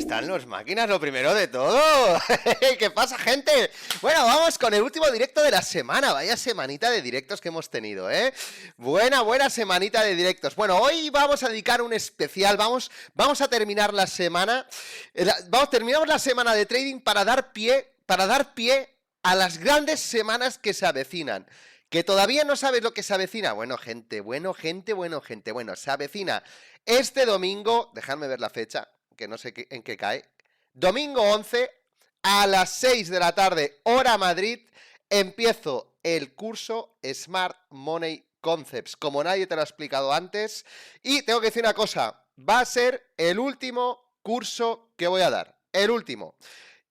están los máquinas, lo primero de todo? ¿Qué pasa, gente? Bueno, vamos con el último directo de la semana. Vaya semanita de directos que hemos tenido, ¿eh? Buena semanita de directos. Bueno, hoy vamos a dedicar un especial. Vamos a terminar la semana. Terminamos la semana de trading para dar pie a las grandes semanas que se avecinan. ¿Que todavía no sabes lo que se avecina? Bueno, gente, se avecina este domingo, dejadme ver la fecha, que no sé en qué cae, domingo 11, a las 6 de la tarde, hora Madrid, empiezo el curso Smart Money Concepts, como nadie te lo ha explicado antes, y tengo que decir una cosa, va a ser el último curso que voy a dar, el último.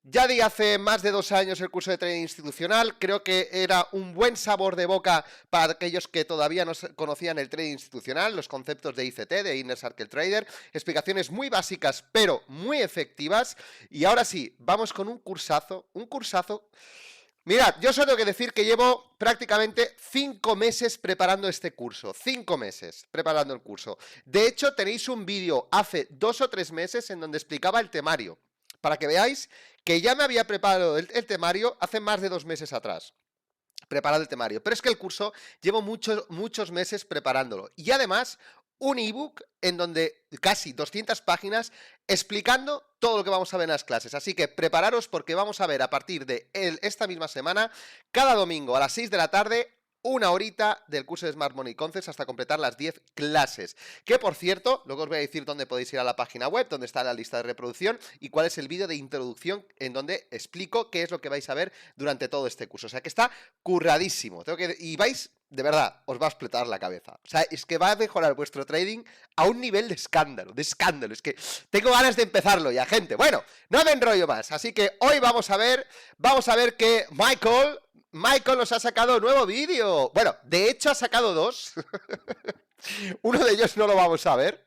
Ya di hace más de 2 años el curso de trading institucional, creo que era un buen sabor de boca para aquellos que todavía no conocían el trading institucional, los conceptos de ICT, de Inner Circle Trader, explicaciones muy básicas pero muy efectivas. Y ahora sí, vamos con un cursazo. Mirad, yo solo tengo que decir que llevo prácticamente 5 meses preparando este curso, 5 meses preparando el curso. De hecho, tenéis un vídeo hace 2 o 3 meses en donde explicaba el temario, para que veáis que ya me había preparado el temario hace más de 2 meses atrás. Preparado el temario. Pero es que el curso llevo muchos meses preparándolo. Y además, un ebook en donde casi 200 páginas explicando todo lo que vamos a ver en las clases. Así que prepararos porque vamos a ver a partir de esta misma semana, cada domingo a las 6 de la tarde, 1 horita del curso de Smart Money Concepts hasta completar las 10 clases. Que, por cierto, luego os voy a decir dónde podéis ir a la página web, dónde está la lista de reproducción y cuál es el vídeo de introducción en donde explico qué es lo que vais a ver durante todo este curso. O sea, que está curradísimo. Y vais, de verdad, os va a explotar la cabeza. O sea, es que va a mejorar vuestro trading a un nivel de escándalo, Es que tengo ganas de empezarlo ya, gente. Bueno, no me enrollo más. Así que hoy vamos a ver que Michael nos ha sacado nuevo vídeo. Bueno, de hecho ha sacado 2. Uno de ellos no lo vamos a ver.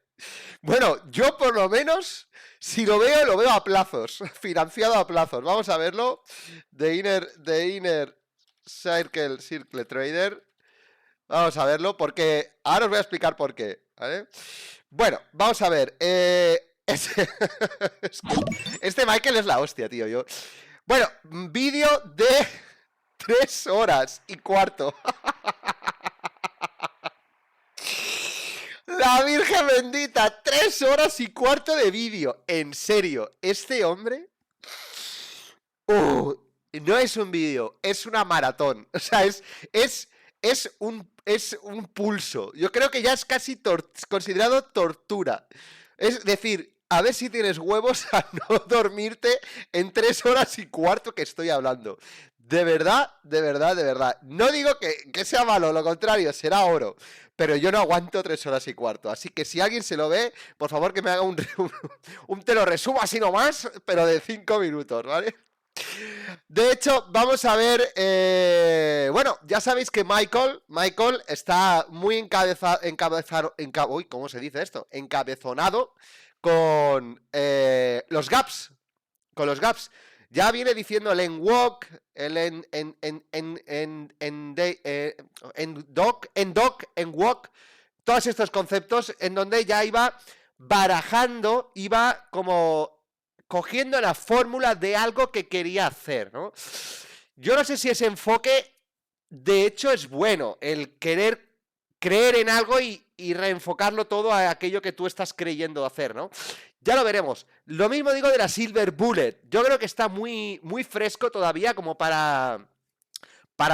Bueno, yo por lo menos, si lo veo a plazos, financiado a plazos. Vamos a verlo. De Inner Circle Trader. Vamos a verlo porque ahora os voy a explicar por qué, ¿vale? Bueno, vamos a ver. Este Michael es la hostia, tío. Bueno, vídeo de 3 horas y cuarto. La Virgen bendita, 3 horas y cuarto de vídeo. En serio, este hombre... no es un vídeo, es una maratón. O sea, es un pulso. Yo creo que ya es casi considerado tortura. Es decir, a ver si tienes huevos a no dormirte en 3 horas y cuarto que estoy hablando. De verdad. No digo que sea malo, lo contrario, será oro. Pero yo no aguanto 3 horas y cuarto. Así que si alguien se lo ve, por favor que me haga un te lo resumo así nomás, pero de 5 minutos, ¿vale? De hecho, vamos a ver, bueno, ya sabéis que Michael está muy encabezonado con los gaps, Ya viene diciendo el enwalk, el enwalk, todos estos conceptos en donde ya iba barajando, iba como cogiendo la fórmula de algo que quería hacer, ¿no? Yo no sé si ese enfoque, de hecho, es bueno, el querer creer en algo y reenfocarlo todo a aquello que tú estás creyendo hacer, ¿no? Ya lo veremos. Lo mismo digo de la Silver Bullet. Yo creo que está muy fresco todavía como para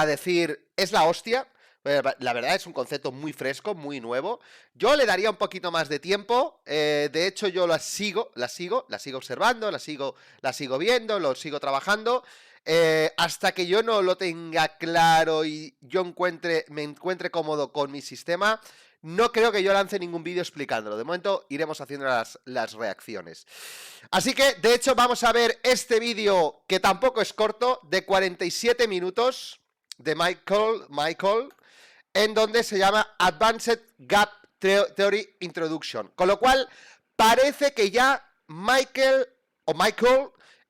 decir, es la hostia. La verdad es un concepto muy fresco, muy nuevo. Yo le daría un poquito más de tiempo. De hecho, yo la sigo observando, la sigo viendo, lo sigo trabajando. Hasta que yo no lo tenga claro y yo me encuentre cómodo con mi sistema, no creo que yo lance ningún vídeo explicándolo. De momento iremos haciendo las reacciones. Así que, de hecho, vamos a ver este vídeo, que tampoco es corto, de 47 minutos, de Michael, en donde se llama Advanced Gap Theory Introduction. Con lo cual, parece que ya Michael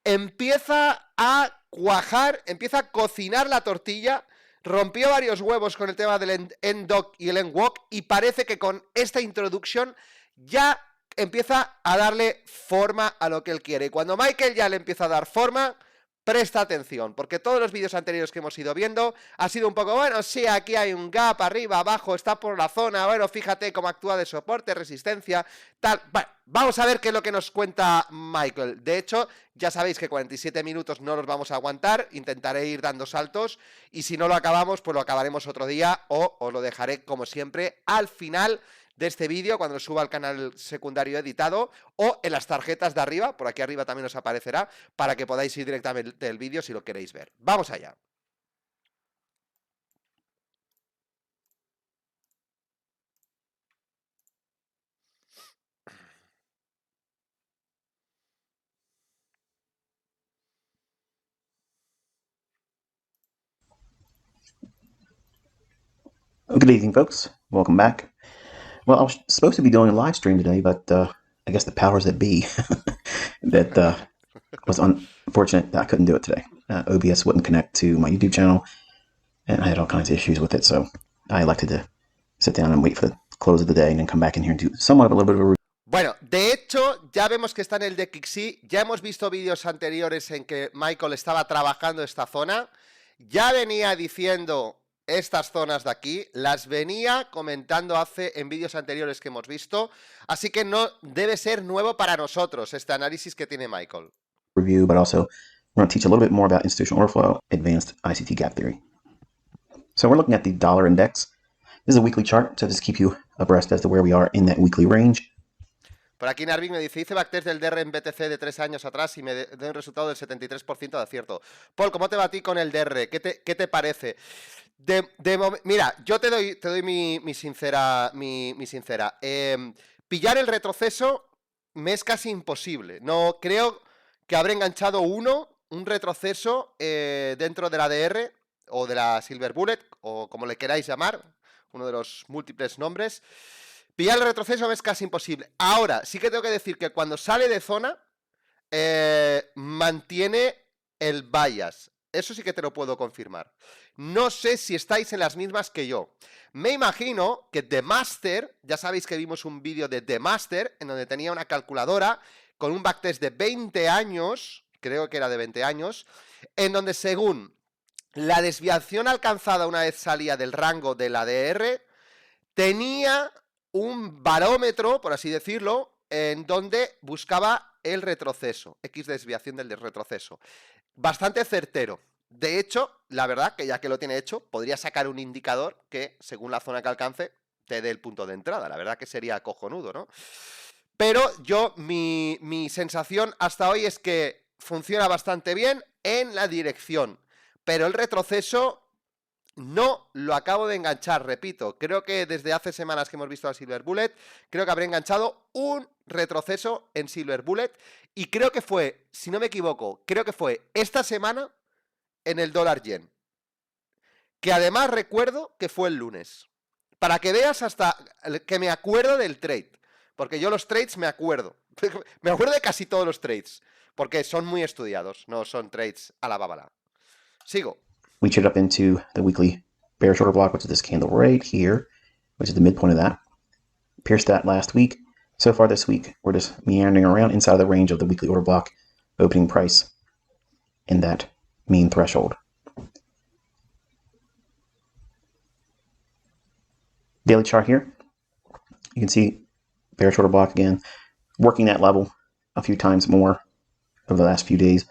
empieza a cuajar, empieza a cocinar la tortilla, rompió varios huevos con el tema del end-doc y el end-walk, y parece que con esta introducción ya empieza a darle forma a lo que él quiere. Y cuando Michael ya le empieza a dar forma, presta atención, porque todos los vídeos anteriores que hemos ido viendo ha sido un poco, bueno, sí, aquí hay un gap, arriba, abajo, está por la zona, bueno, fíjate cómo actúa de soporte, resistencia, tal. Bueno, vamos a ver qué es lo que nos cuenta Michael. De hecho, ya sabéis que 47 minutos no los vamos a aguantar, intentaré ir dando saltos, y si no lo acabamos, pues lo acabaremos otro día, o os lo dejaré, como siempre, al final de este vídeo, cuando lo suba al canal secundario editado, o en las tarjetas de arriba, por aquí arriba también os aparecerá, para que podáis ir directamente del vídeo si lo queréis ver. ¡Vamos allá! Good evening, folks. Welcome back. Well, I was supposed to be doing a live stream today, but I guess the powers that be that was unfortunate that I couldn't do it today. OBS wouldn't connect to my YouTube channel, and I had all kinds of issues with it, so I elected to sit down and wait for the close of the day and then come back in here and do somewhat of a little bit of a review. Bueno, de hecho, ya vemos que está en el DXY, ya hemos visto vídeos anteriores en que Michael estaba trabajando esta zona, ya venía diciendo estas zonas de aquí, las venía comentando en vídeos anteriores que hemos visto, así que no debe ser nuevo para nosotros este análisis que tiene Michael. Review, but also we're going to teach a little bit more about institutional order flow, advanced ICT gap theory. So we're looking at the dollar index. This is a weekly chart, so just keep you abreast as to where we are in that weekly range. Por aquí Narvik me dice, hice backtest del DR en BTC de 3 años atrás y me dio un resultado del 73% de acierto. Paul, ¿cómo te va a ti con el DR? ¿Qué te parece? Mira, yo te doy mi sincera. Pillar el retroceso me es casi imposible. No creo que habré enganchado un retroceso dentro de la DR o de la Silver Bullet, o como le queráis llamar, uno de los múltiples nombres. Pillar el retroceso me es casi imposible. Ahora, sí que tengo que decir que cuando sale de zona, mantiene el bias. Eso sí que te lo puedo confirmar. No sé si estáis en las mismas que yo. Me imagino que The Master, ya sabéis que vimos un vídeo de The Master, en donde tenía una calculadora con un backtest de 20 años, creo que era de 20 años, en donde según la desviación alcanzada una vez salía del rango de la DR, tenía un barómetro, por así decirlo, en donde buscaba el retroceso, X desviación del retroceso. Bastante certero. De hecho, la verdad que ya que lo tiene hecho, podría sacar un indicador que, según la zona que alcance, te dé el punto de entrada. La verdad que sería cojonudo, ¿no? Pero mi sensación hasta hoy es que funciona bastante bien en la dirección, pero el retroceso no lo acabo de enganchar, repito. Creo que desde hace semanas que hemos visto a Silver Bullet, creo que habré enganchado un retroceso en Silver Bullet y creo que fue, si no me equivoco, creo que fue esta semana en el dólar yen. Que además recuerdo que fue el lunes. Para que veas hasta que me acuerdo del trade. Porque yo los trades me acuerdo. Me acuerdo de casi todos los trades. Porque son muy estudiados, no son trades a la bábala. Sigo. We traded up into the weekly bearish order block, which is this candle right here, which is the midpoint of that. Pierced that last week. So far this week, we're just meandering around inside the range of the weekly order block opening price in that mean threshold. Daily chart here. You can see bearish order block again, working that level a few times more over the last few days.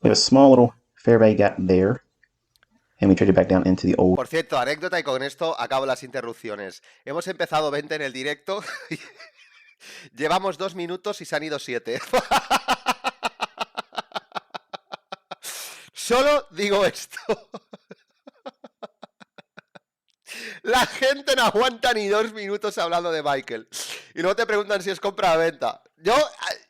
We have a small little fair value gap there. And we traded back down into the old. Por cierto, anécdota, y con esto acabo las interrupciones. Hemos empezado 20 en el directo. Llevamos 2 minutos y se han ido 7. Solo digo esto. La gente no aguanta ni 2 minutos hablando de Michael. Y luego te preguntan si es compra o venta. Yo,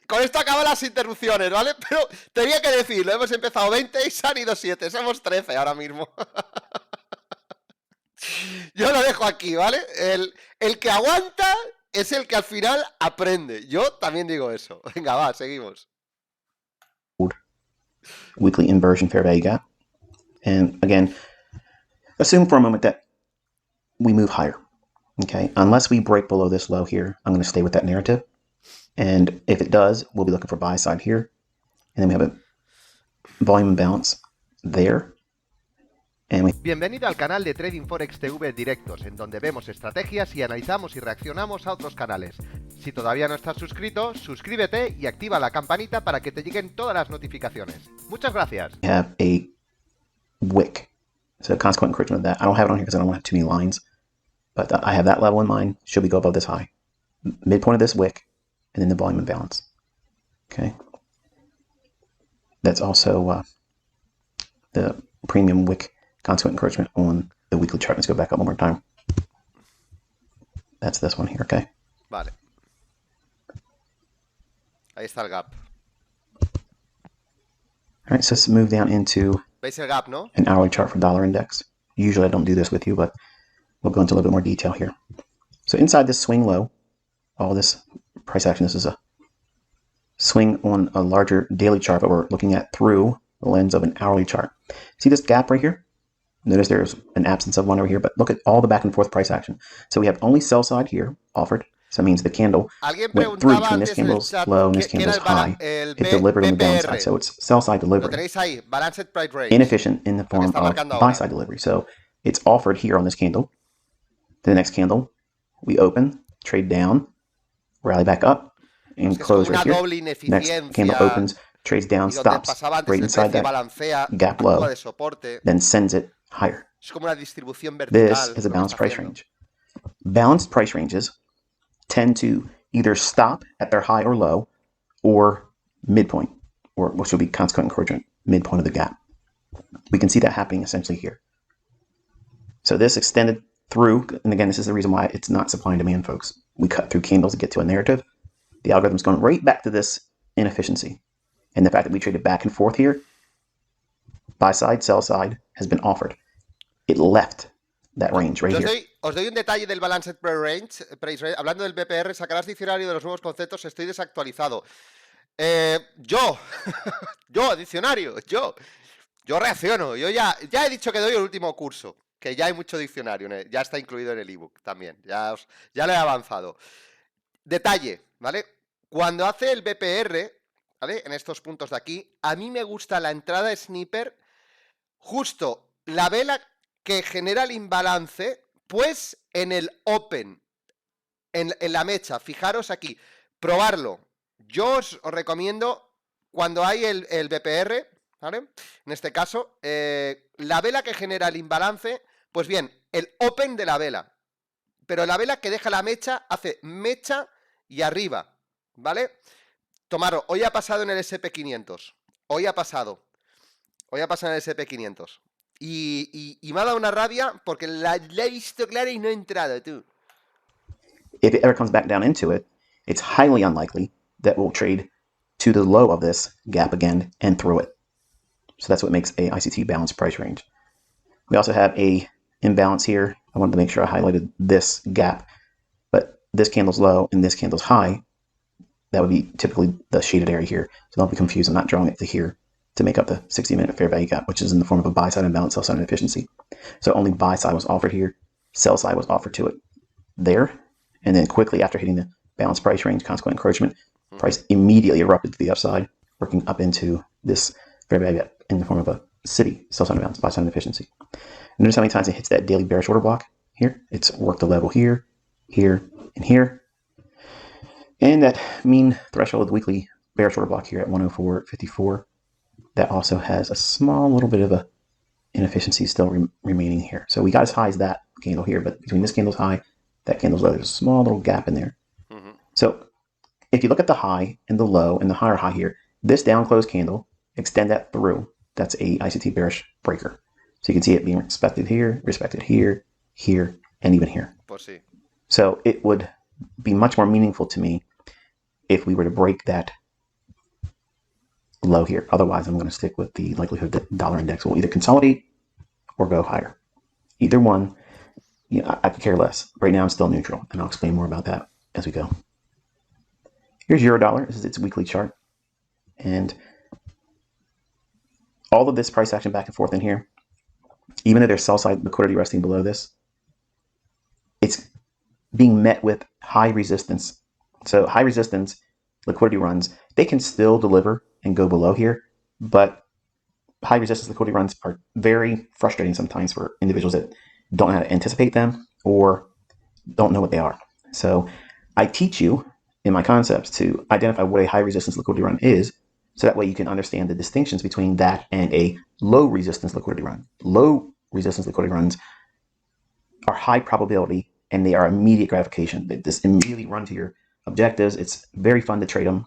con esto acabo las interrupciones, ¿vale? Pero tenía que decirlo, hemos empezado 20 y se han ido 7. Somos 13 ahora mismo. Yo lo dejo aquí, ¿vale? El que aguanta es el que al final aprende. Yo también digo eso. Venga, va, seguimos. Weekly inversion fair value gap. And again, assume for a moment that we move higher. Okay, unless we break below this low here, I'm going to stay with that narrative. And if it does, we'll be looking for buy side here. And then we have a volume imbalance there. Bienvenido al canal de Trading Forex TV Directos, en donde vemos estrategias y analizamos y reaccionamos a otros canales. Si todavía no estás suscrito, suscríbete y activa la campanita para que te lleguen todas las notificaciones. Muchas gracias. We have a wick. So consequent encouragement of that. I don't have it on here because I don't want to have too many lines. But I have that level in mind. Should we go above this high? Midpoint of this wick, and then the volume imbalance. Okay. That's also the premium wick consequent encouragement on the weekly chart. Let's go back up one more time. That's this one here, okay? Vale. Ahí está el gap. All right, so let's move down into ¿Veis el gap, no? an hourly chart for dollar index. Usually I don't do this with you, but we'll go into a little bit more detail here. So inside this swing low, all this price action, this is a swing on a larger daily chart, but we're looking at through the lens of an hourly chart. See this gap right here? Notice there's an absence of one over here, but look at all the back and forth price action. So we have only sell side here offered. So that means the candle went through between this candle's low and this candle's high. It delivered on the downside. So it's sell side delivery. Inefficient in the form of buy side delivery. So it's offered here on this candle. The next candle, we open, trade down, rally back up, and close right here. Next candle opens, trades down, stops right inside that gap low, then sends it higher. This is a balanced price range. Balanced price ranges tend to either stop at their high or low, or midpoint, or which will be consequent encouragement, midpoint of the gap. We can see that happening essentially here. So this extended through, and again, this is the reason why it's not supply and demand, folks. We cut through candles to get to a narrative. The algorithm's going right back to this inefficiency. And the fact that we traded back and forth here, buy side, sell side, has been offered. It left that range right here. Os doy un detalle del Balanced Price Range. Hablando del BPR, sacarás diccionario de los nuevos conceptos, estoy desactualizado. Diccionario, yo reacciono. Yo ya he dicho que doy el último curso, que ya hay mucho diccionario, ya está incluido en el ebook también, ya lo he avanzado. Detalle, ¿vale? Cuando hace el BPR, ¿vale? En estos puntos de aquí, a mí me gusta la entrada sniper, justo la vela que genera el imbalance, pues en el open, en la mecha. Fijaros aquí, probarlo. Yo os recomiendo, cuando hay el BPR, ¿vale? En este caso, la vela que genera el imbalance, pues bien, el open de la vela. Pero la vela que deja la mecha, hace mecha y arriba, ¿vale? Tomaro, hoy ha pasado en el SP500. Hoy ha pasado en el SP500. Y me ha dado una rabia porque la he visto clara y no he entrado, tú. If it ever comes back down into it, it's highly unlikely that we'll trade to the low of this gap again and through it. So that's what makes a ICT balanced price range. We also have a imbalance here. I wanted to make sure I highlighted this gap, but this candle's low and this candle's high. That would be typically the shaded area here. So don't be confused. I'm not drawing it to here to make up the 60-minute fair value gap, which is in the form of a buy side imbalance, sell side inefficiency. So only buy side was offered here. Sell side was offered to it there. And then quickly after hitting the balanced price range, consequent encouragement, price immediately erupted to the upside, working up into this fair value gap in the form of a city, sell side imbalance, buy side inefficiency. And notice how many times it hits that daily bearish order block here. It's worked a level here, here, and here. And that mean threshold weekly bearish order block here at 104.54. That also has a small little bit of a inefficiency still remaining here. So we got as high as that candle here, but between this candle's high, that candle's low, there's a small little gap in there. Mm-hmm. So if you look at the high and the low and the higher high here, this down close candle, extend that through. That's a ICT bearish breaker. So you can see it being respected here, here, and even here. So it would be much more meaningful to me if we were to break that low here. Otherwise, I'm going to stick with the likelihood that dollar index will either consolidate or go higher. Either one, I could care less. Right now, I'm still neutral, and I'll explain more about that as we go. Here's Eurodollar. This is its weekly chart. And all of this price action back and forth in here, even though there's sell-side liquidity resting below this, it's being met with high resistance. So high resistance liquidity runs, they can still deliver and go below here, but high resistance liquidity runs are very frustrating sometimes for individuals that don't know how to anticipate them or don't know what they are. So I teach you in my concepts to identify what a high resistance liquidity run is, so that way you can understand the distinctions between that and a low resistance liquidity run. Low resistance liquidity runs are high probability and they are immediate gratification. They just immediately run to your objectives. It's very fun to trade them.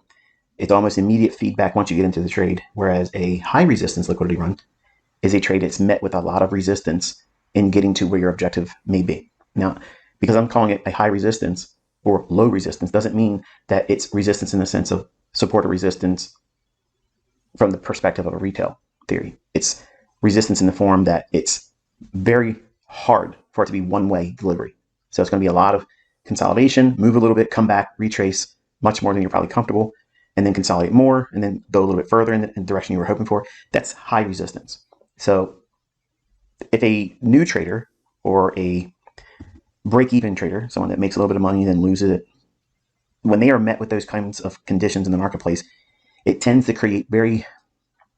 It's almost immediate feedback once you get into the trade, whereas a high resistance liquidity run is a trade that's met with a lot of resistance in getting to where your objective may be. Now, because I'm calling it a high resistance or low resistance doesn't mean that it's resistance in the sense of support or resistance from the perspective of a retail theory. It's resistance in the form that it's very hard for it to be one-way delivery. So it's going to be a lot of consolidation, move a little bit, come back, retrace much more than you're probably comfortable, and then consolidate more, and then go a little bit further in the direction you were hoping for. That's high resistance. So if a new trader or a break-even trader, someone that makes a little bit of money and then loses it, when they are met with those kinds of conditions in the marketplace, it tends to create very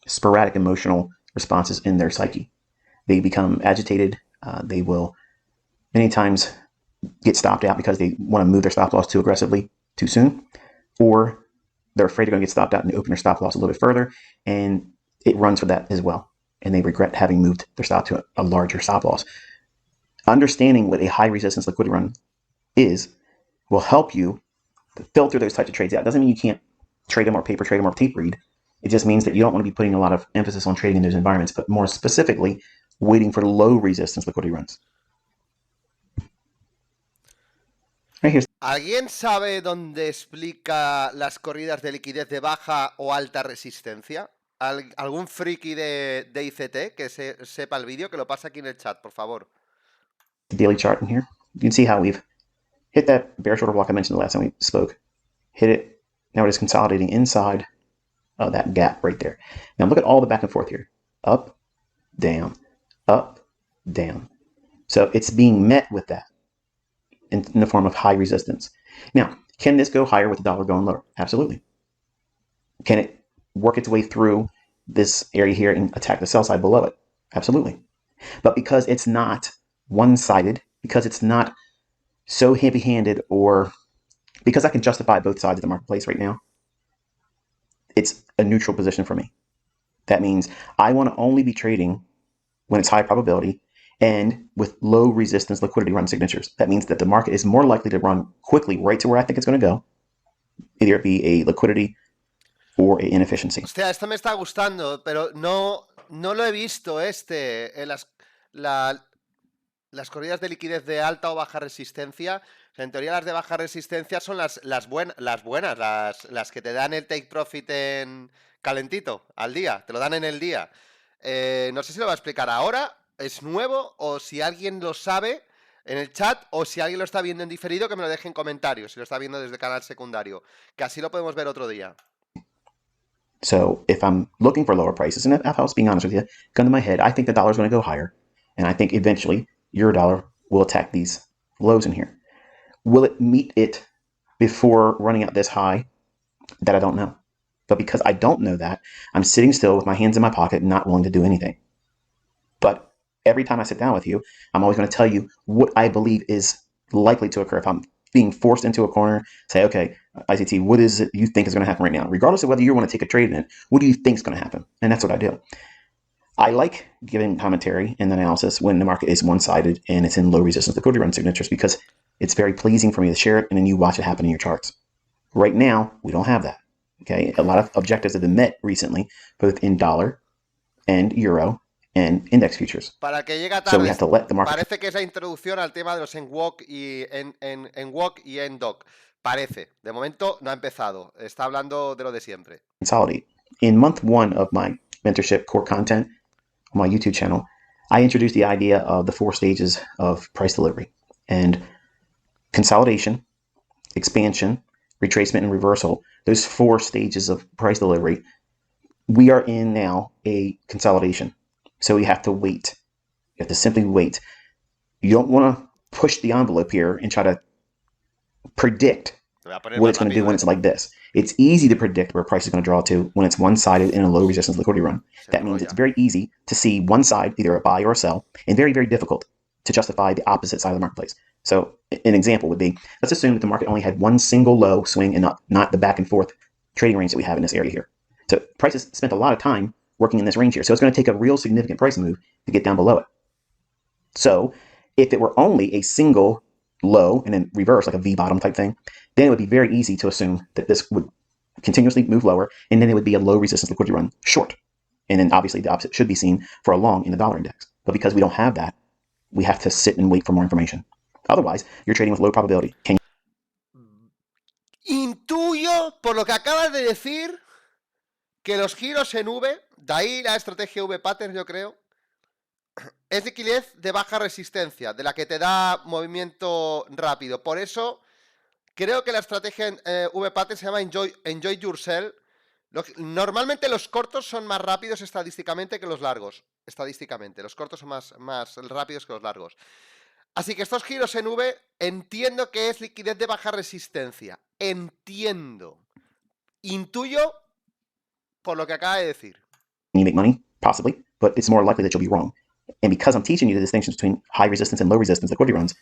sporadic emotional responses in their psyche. They become agitated. They will many times get stopped out because they want to move their stop loss too aggressively too soon, or they're afraid they're going to get stopped out and they open their stop loss a little bit further, and it runs for that as well. And they regret having moved their stop to a larger stop loss. Understanding what a high resistance liquidity run is will help you to filter those types of trades out. It doesn't mean you can't trade them or paper trade them or tape read. It just means that you don't want to be putting a lot of emphasis on trading in those environments, but more specifically, waiting for low resistance liquidity runs. Right here. ¿Alguien sabe dónde explica las corridas de liquidez de baja o alta resistencia? ¿Algún friki de ICT que sepa el vídeo? Que lo pase aquí en el chat, por favor. The daily chart in here. You can see how we've hit that bearish order block I mentioned the last time we spoke. Hit it. Now it is consolidating inside of that gap right there. Now look at all the back and forth here. Up, down, up, down. So it's being met with that in the form of high resistance. Now, can this go higher with the dollar going lower? Absolutely. Can it work its way through this area here and attack the sell side below it? Absolutely. But because it's not one-sided, because it's not so heavy-handed, or because I can justify both sides of the marketplace right now, it's a neutral position for me. That means I want to only be trading when it's high probability and with low resistance liquidity run signatures. That means that the market is more likely to run quickly right to where I think it's going to go, either it be a liquidity or a inefficiency. Hostia, esto me está gustando, pero no lo he visto las corridas de liquidez de alta o baja resistencia. O sea, en teoría las de baja resistencia son las buenas, las que te dan el take profit en calentito, al día, te lo dan en el día. No sé si lo va a explicar ahora, es nuevo, o si alguien lo sabe en el chat, o si alguien lo está viendo en diferido, que me lo deje en comentarios, si lo está viendo desde el canal secundario, que así lo podemos ver otro día. So if I'm looking for lower prices, and if I was being honest with you, gun to my head, I think the dollar is going to go higher, and I think eventually your dollar will attack these lows in here. Will it meet it before running out this high? That I don't know. But because I don't know that, I'm sitting still with my hands in my pocket, not willing to do anything. But every time I sit down with you, I'm always going to tell you what I believe is likely to occur. If I'm being forced into a corner, say, okay, ICT, what is it you think is going to happen right now? Regardless of whether you want to take a trade in it, what do you think is going to happen? And that's what I do. I like giving commentary and analysis when the market is one-sided and it's in low resistance liquidity run signatures, because it's very pleasing for me to share it and then you watch it happen in your charts. Right now, we don't have that. Okay, a lot of objectives have been met recently, both in dollar and euro and index futures. Para que llega tarde, so we have to let the market. Parece que es la introducción al tema de los NWOC y NWOC y NDOC. Parece. De momento no ha empezado. Está hablando de lo de siempre. Consolidate. In month 1 of my mentorship core content on my YouTube channel, I introduced the idea of the 4 stages of price delivery, and consolidation, expansion, retracement, and reversal. Those 4 stages of price delivery. We are in now a consolidation. So we have to wait. You have to simply wait. You don't want to push the envelope here and try to predict voy a poner what más it's going to do rápido, when it's like this. It's easy to predict where price is going to draw to when it's one-sided in a low resistance liquidity run. Se That means it's enrolla. very easy to see one side, either a buy or a sell, and very, very difficult to justify the opposite side of the marketplace. So an example would be, let's assume that the market only had one single low swing and not the back and forth trading range that we have in this area here. So prices spent a lot of time working in this range here. So it's going to take a real significant price move to get down below it. So if it were only a single low and then reverse, like a V bottom type thing, then it would be very easy to assume that this would continuously move lower, and then it would be a low resistance liquidity run short. And then obviously the opposite should be seen for a long in the dollar index. But because we don't have that, we have to sit and wait for more information. Otherwise, you're trading with low probability. Intuyo, por lo que acabas de decir, que los giros en V, de ahí la estrategia V-Pattern, yo creo, es liquidez de baja resistencia, de la que te da movimiento rápido. Por eso, creo que la estrategia en V-Pattern se llama Enjoy Yourself. Normalmente los cortos son más rápidos estadísticamente que los largos. Estadísticamente, los cortos son más rápidos que los largos. Así que estos giros en V entiendo que es liquidez de baja resistencia. Entiendo. Intuyo por lo que acaba de decir. You make money, possibly, but it's more likely that you'll be wrong. And because I'm teaching you the distinctions between high resistance and low resistance liquidity runs,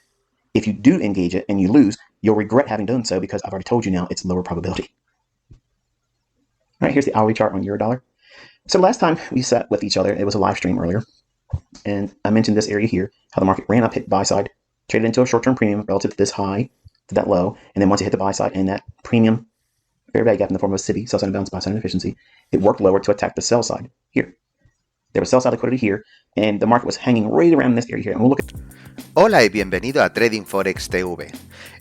if you do engage it and you lose, you'll regret having done so because I've already told you now it's lower probability. All right, here's the hourly chart on Eurodollar. So last time we sat with each other, it was a live stream earlier, and I mentioned this area here, how the market ran up, hit the buy side, traded into a short-term premium relative to this high, to that low, and then once it hit the buy side and that premium fair value gap in the form of a SIBI, sell side imbalance, buy side inefficiency, it worked lower to attack the sell side here. There was sell side liquidity here, and the market was hanging right around this area here. And we'll look at... Hola y bienvenido a TradingForexTV.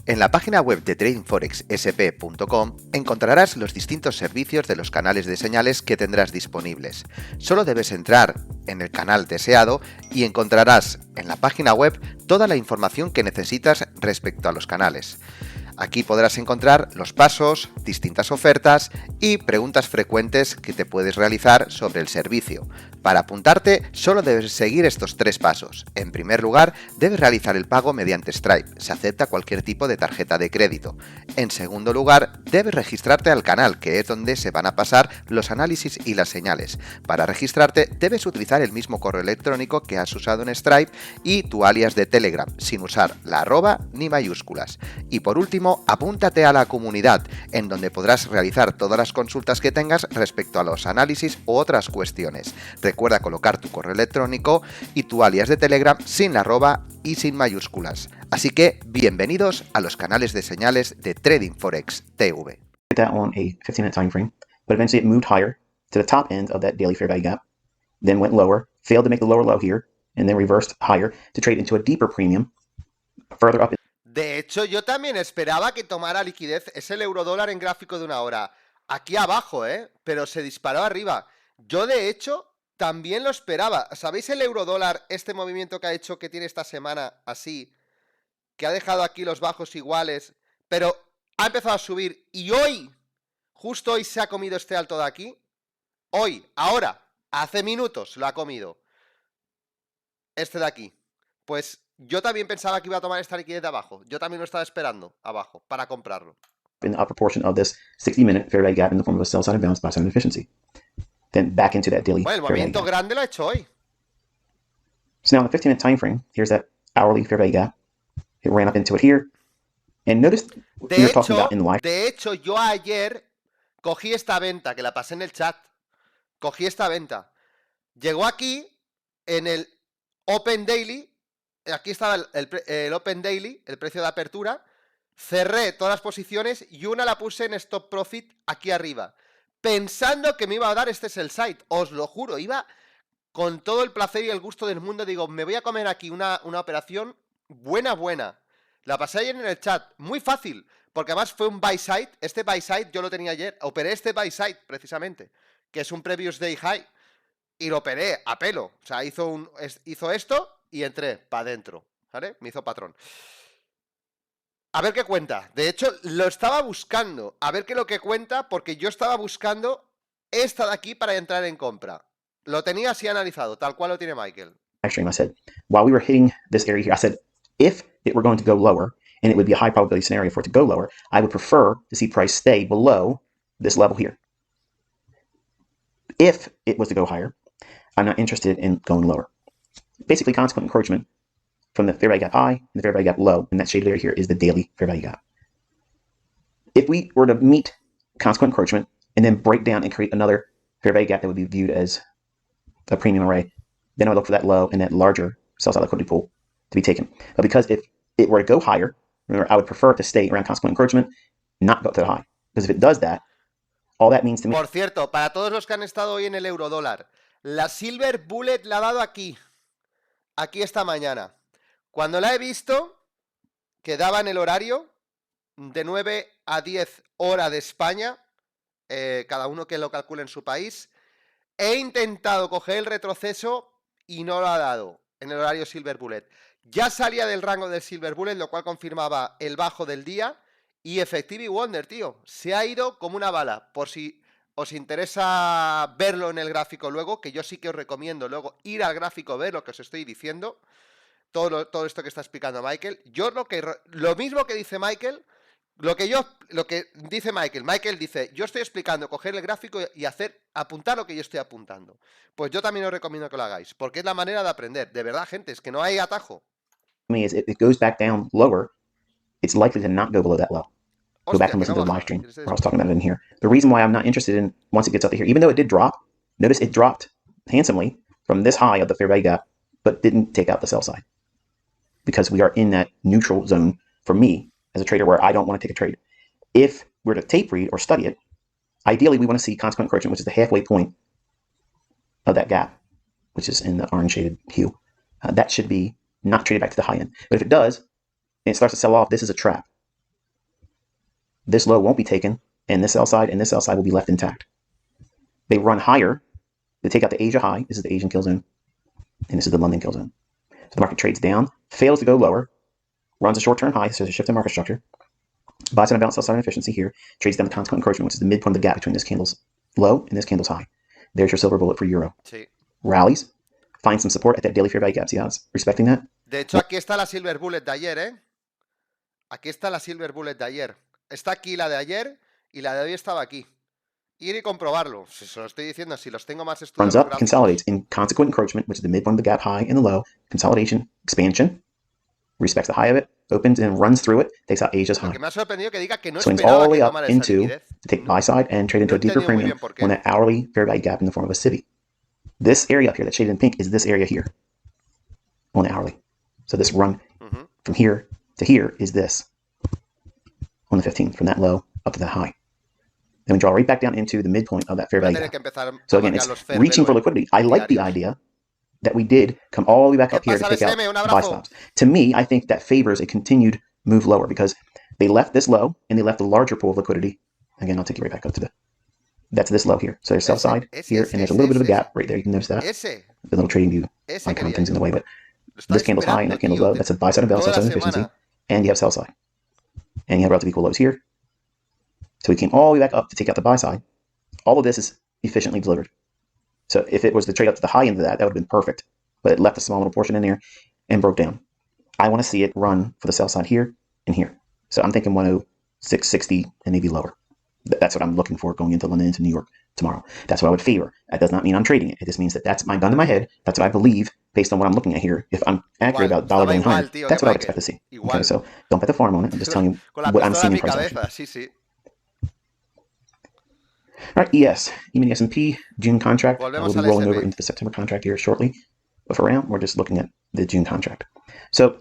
En la página web de TradingForexSP.com encontrarás los distintos servicios de los canales de señales que tendrás disponibles. Solo debes entrar en el canal deseado y encontrarás en la página web toda la información que necesitas respecto a los canales. Aquí podrás encontrar los pasos, distintas ofertas y preguntas frecuentes que te puedes realizar sobre el servicio. Para apuntarte, solo debes seguir estos 3 pasos. En primer lugar, debes realizar el pago mediante Stripe. Se acepta cualquier tipo de tarjeta de crédito. En segundo lugar, debes registrarte al canal, que es donde se van a pasar los análisis y las señales. Para registrarte, debes utilizar el mismo correo electrónico que has usado en Stripe y tu alias de Telegram, sin usar la arroba ni mayúsculas. Y por último, apúntate a la comunidad, en donde podrás realizar todas las consultas que tengas respecto a los análisis u otras cuestiones. Recuerda colocar tu correo electrónico y tu alias de Telegram sin la arroba y sin mayúsculas. Así que, bienvenidos a los canales de señales de TradingForexTV. that on a 15-minute time frame, but eventually it moved higher to the top end of that daily fair value gap, then went lower, failed to make the lower low here, and then reversed higher to trade into a deeper premium further up. De hecho, yo también esperaba que tomara liquidez. Es el eurodólar en gráfico de 1 hora. Aquí abajo, pero se disparó arriba. Yo, de hecho, también lo esperaba. ¿Sabéis el eurodólar, este movimiento que ha hecho, que tiene esta semana así? Que ha dejado aquí los bajos iguales, pero ha empezado a subir. Y hoy, justo hoy se ha comido este alto de aquí. Hoy, ahora, hace minutos lo ha comido. Este de aquí. Pues yo también pensaba que iba a tomar esta liquidez de abajo. Yo también lo estaba esperando abajo para comprarlo. In the upper portion of this 60-minute fair value gap in the form of a sell side imbalance, buy side inefficiency. Then back into that daily Bueno, el fair value movimiento gap. grande lo ha hecho hoy. So now in the 15-minute time frame, here's that hourly fair value gap. It ran up into it here. And notice we were talking about in the live. De hecho, yo ayer cogí esta venta, que la pasé en el chat. Cogí esta venta. Llegó aquí en el Open Daily. Aquí estaba el Open Daily, el precio de apertura. Cerré todas las posiciones y una la puse en Stop Profit aquí arriba, pensando que me iba a dar este sell side. Os lo juro, iba con todo el placer y el gusto del mundo. Digo, me voy a comer aquí una operación buena. La pasé ayer en el chat, muy fácil, porque además fue un buy side. Este buy side yo lo tenía ayer, operé este buy side precisamente, que es un previous day high, y lo operé a pelo. O sea, hizo esto y entré para adentro, ¿vale? Me hizo patrón. A ver qué cuenta. De hecho, lo estaba buscando. A ver qué es lo que cuenta, porque yo estaba buscando esta de aquí para entrar en compra. Lo tenía así analizado, tal cual lo tiene Michael. Live stream, I said, while we were hitting this area here, I said, if it were going to go lower and it would be a high probability scenario for it to go lower, I would prefer to see price stay below this level here. If it was to go higher, I'm not interested in going lower. Basically, consequent encroachment from the fair value gap high and the fair value gap low, and that shaded area here is the daily fair value gap. If we were to meet consequent encroachment and then break down and create another fair value gap that would be viewed as a premium array, then I would look for that low and that larger sell-side liquidity pool to be taken. But because if it were to go higher, remember, I would prefer it to stay around consequent encroachment, not go up to the high. Because if it does that, all that means to me... Por cierto, para todos los que han estado hoy en el eurodólar, la Silver Bullet la ha dado aquí esta mañana. Cuando la he visto, que daba en el horario de 9 a 10 hora de España, cada uno que lo calcule en su país, he intentado coger el retroceso y no lo ha dado en el horario Silver Bullet. Ya salía del rango del Silver Bullet, lo cual confirmaba el bajo del día. Y Effective Wonder, tío, se ha ido como una bala. Por si os interesa verlo en el gráfico luego, que yo sí que os recomiendo luego ir al gráfico, ver lo que os estoy diciendo. Todo esto que está explicando Michael. Yo lo mismo que dice Michael, lo que dice Michael dice, yo estoy explicando, coger el gráfico y apuntar lo que yo estoy apuntando. Pues yo también os recomiendo que lo hagáis, porque es la manera de aprender. De verdad, gente, es que no hay atajo. If it goes back down lower, it's likely to not go below that low. Go back and listen to the live stream where I was talking about it in here. The reason why I'm not interested in once it gets up to here, even though it did drop, notice it dropped handsomely from this high of the fair value gap, but didn't take out the sell side. Because we are in that neutral zone for me as a trader where I don't want to take a trade. If we're to tape read or study it, ideally we want to see consequent encroachment, which is the halfway point of that gap, which is in the orange shaded hue. That should be not traded back to the high end. But if it does, and it starts to sell off, this is a trap. This low won't be taken, and this sell side will be left intact. They run higher. They take out the Asia high. This is the Asian kill zone, and this is the London kill zone. So the market trades down, fails to go lower, runs a short-term high, so there's a shift in market structure, buys on a balance sell-side inefficiency here, trades down the consequent encroachment, which is the midpoint of the gap between this candle's low and this candle's high. There's your silver bullet for euro. Sí. Rallies, finds some support at that daily fair value gap. See how it's respecting that? De hecho, aquí está la Silver Bullet de ayer, ¿eh? Aquí está la Silver Bullet de ayer. Está aquí la de ayer y la de hoy estaba aquí. Ir y comprobarlo. Si se lo estoy diciendo, si los tengo más estudiados. Runs up, consolidates in consequent encroachment, which is the midpoint of the gap high and the low. Consolidation, expansion, respects the high of it, opens and runs through it, takes out Asia's high. Lo que me ha sorprendido que diga que no Swings all esperaba the way que up tomara esa into liquidez. to take buy side and trade into a deeper premium on that hourly fair value gap in the form of a civvy. This area up here, that shaded in pink, is this area here on the hourly. So this run from here to here is this on the 15th, from that low up to that high. Then we draw right back down into the midpoint of that fair value gap. So again, it's reaching for liquidity. I like the idea that we did come all the way back up here to take out buy stops. To me, I think that favors a continued move lower because they left this low and they left a larger pool of liquidity. Again, I'll take you right back up to that's this low here. So there's sell side here, and there's a little bit of a gap right there. You can notice that. The little trading view icon things in the way, but this candle's high and that candle's low. That's a buy side and sell side inefficiency. And you have sell side. And you have relative equal lows here. So we came all the way back up to take out the buy side. All of this is efficiently delivered. So if it was to trade up to the high end of that, that would have been perfect. But it left a small little portion in there and broke down. I want to see it run for the sell side here and here. So I'm thinking 106.60 and maybe lower. That's what I'm looking for going into London, into New York tomorrow. That's what I would favor. That does not mean I'm trading it. It just means that that's my gun in my head. That's what I believe based on what I'm looking at here. If I'm accurate about dollar going higher, that's what I would expect to see. Okay, so don't bet the farm on it. I'm just telling you what I'm seeing in price action. All right, ES, E-mini S&P, June contract. We'll be rolling over into the September contract here shortly. But for now, we're just looking at the June contract. So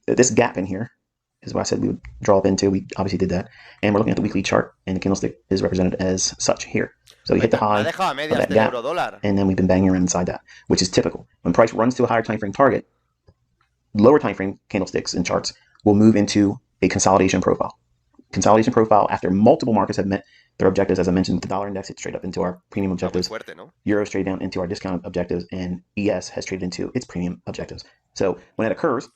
this gap in here is what I said we would draw up into. We obviously did that. And we're looking at the weekly chart, and the candlestick is represented as such here. So we hit the high of that gap, and then we've been banging around inside that, which is typical. When price runs to a higher time frame target, lower time frame candlesticks and charts will move into a consolidation profile. Consolidation profile after multiple markets have met their objectives. As I mentioned, the dollar index hit straight up into our premium objectives. Euros traded down into our discount objectives, and ES has traded into its premium objectives. So when that occurs,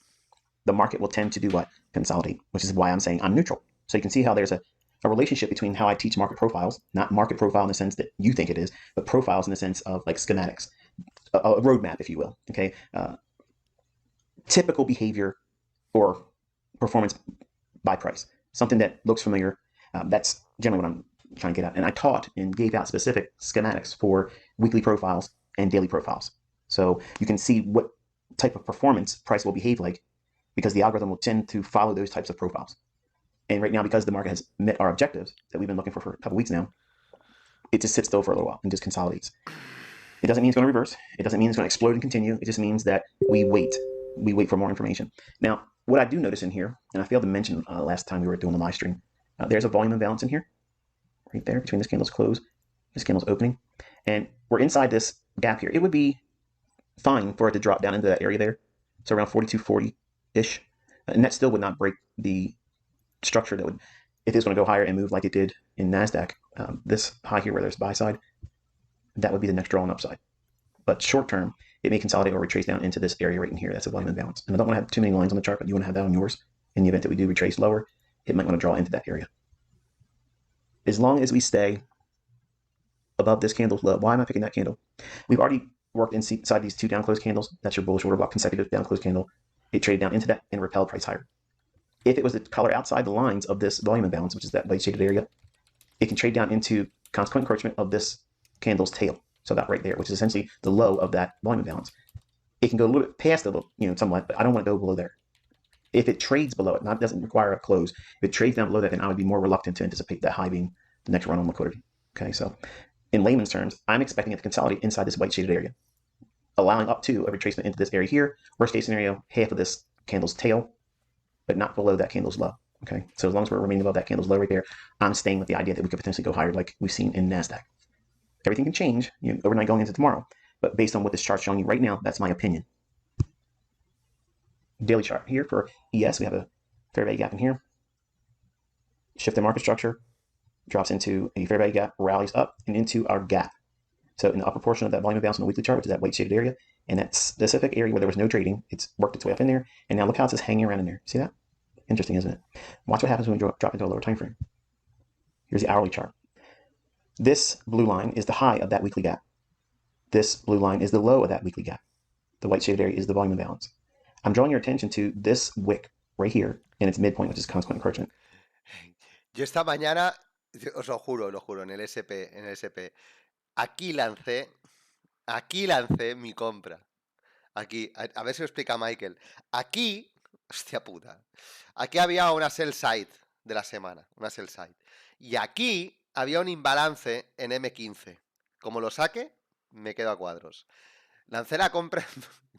the market will tend to do what? Consolidate, which is why I'm saying I'm neutral. So you can see how there's a relationship between how I teach market profiles, not market profile in the sense that you think it is, but profiles in the sense of like schematics, a roadmap, if you will. Okay, typical behavior or performance by price, something that looks familiar. That's generally what I'm trying to get at. And I taught and gave out specific schematics for weekly profiles and daily profiles. So you can see what type of performance price will behave like, because the algorithm will tend to follow those types of profiles. And right now, because the market has met our objectives that we've been looking for a couple weeks now, it just sits still for a little while and just consolidates. It doesn't mean it's going to reverse. It doesn't mean it's going to explode and continue. It just means that we wait. We wait for more information. Now, what I do notice in here, and I failed to mention last time we were doing the live stream, there's a volume imbalance in here, right there, between this candle's close, this candle's opening. And we're inside this gap here. It would be fine for it to drop down into that area there, so around 4240-ish. And that still would not break the structure that would, if it's going to go higher and move like it did in NASDAQ, this high here where there's buy side, that would be the next draw on upside. But short term, it may consolidate or retrace down into this area right in here. That's a volume imbalance. And I don't want to have too many lines on the chart, but you want to have that on yours. In the event that we do retrace lower, it might want to draw into that area. As long as we stay above this candle's low, why am I picking that candle? We've already worked inside these two down close candles. That's your bullish order block consecutive down close candle. It traded down into that and repelled price higher. If it was the color outside the lines of this volume imbalance, which is that light shaded area, it can trade down into consequent encroachment of this candle's tail. So that right there, which is essentially the low of that volume imbalance. It can go a little bit past it, somewhat, but I don't want to go below there. If it trades below it, doesn't require a close. If it trades down below that, then I would be more reluctant to anticipate that high being the next run on liquidity. Okay, so in layman's terms, I'm expecting it to consolidate inside this white shaded area, allowing up to a retracement into this area here. Worst case scenario, half of this candle's tail, but not below that candle's low. Okay, so as long as we're remaining above that candle's low right there, I'm staying with the idea that we could potentially go higher like we've seen in NASDAQ. Everything can change overnight going into tomorrow, but based on what this chart's showing you right now, that's my opinion. Daily chart here for ES, we have a fair value gap in here. Shift in market structure, drops into a fair value gap, rallies up and into our gap. So in the upper portion of that volume imbalance on the weekly chart, which is that white shaded area, and that specific area where there was no trading, it's worked its way up in there, and now look how it's just hanging around in there. See that? Interesting, isn't it? Watch what happens when we drop into a lower time frame. Here's the hourly chart. This blue line is the high of that weekly gap. This blue line is the low of that weekly gap. The white shaded area is the volume imbalance. I'm drawing your attention to this wick right here in its midpoint, which is consequent encroachment. Yo esta mañana, os lo juro, en el SP, aquí lancé mi compra. Aquí, a ver si lo explica Michael. Aquí, hostia puta, aquí había una sell side de la semana, una sell side. Y aquí había un imbalance en M15. Como lo saque, me quedo a cuadros. Lancé la compra,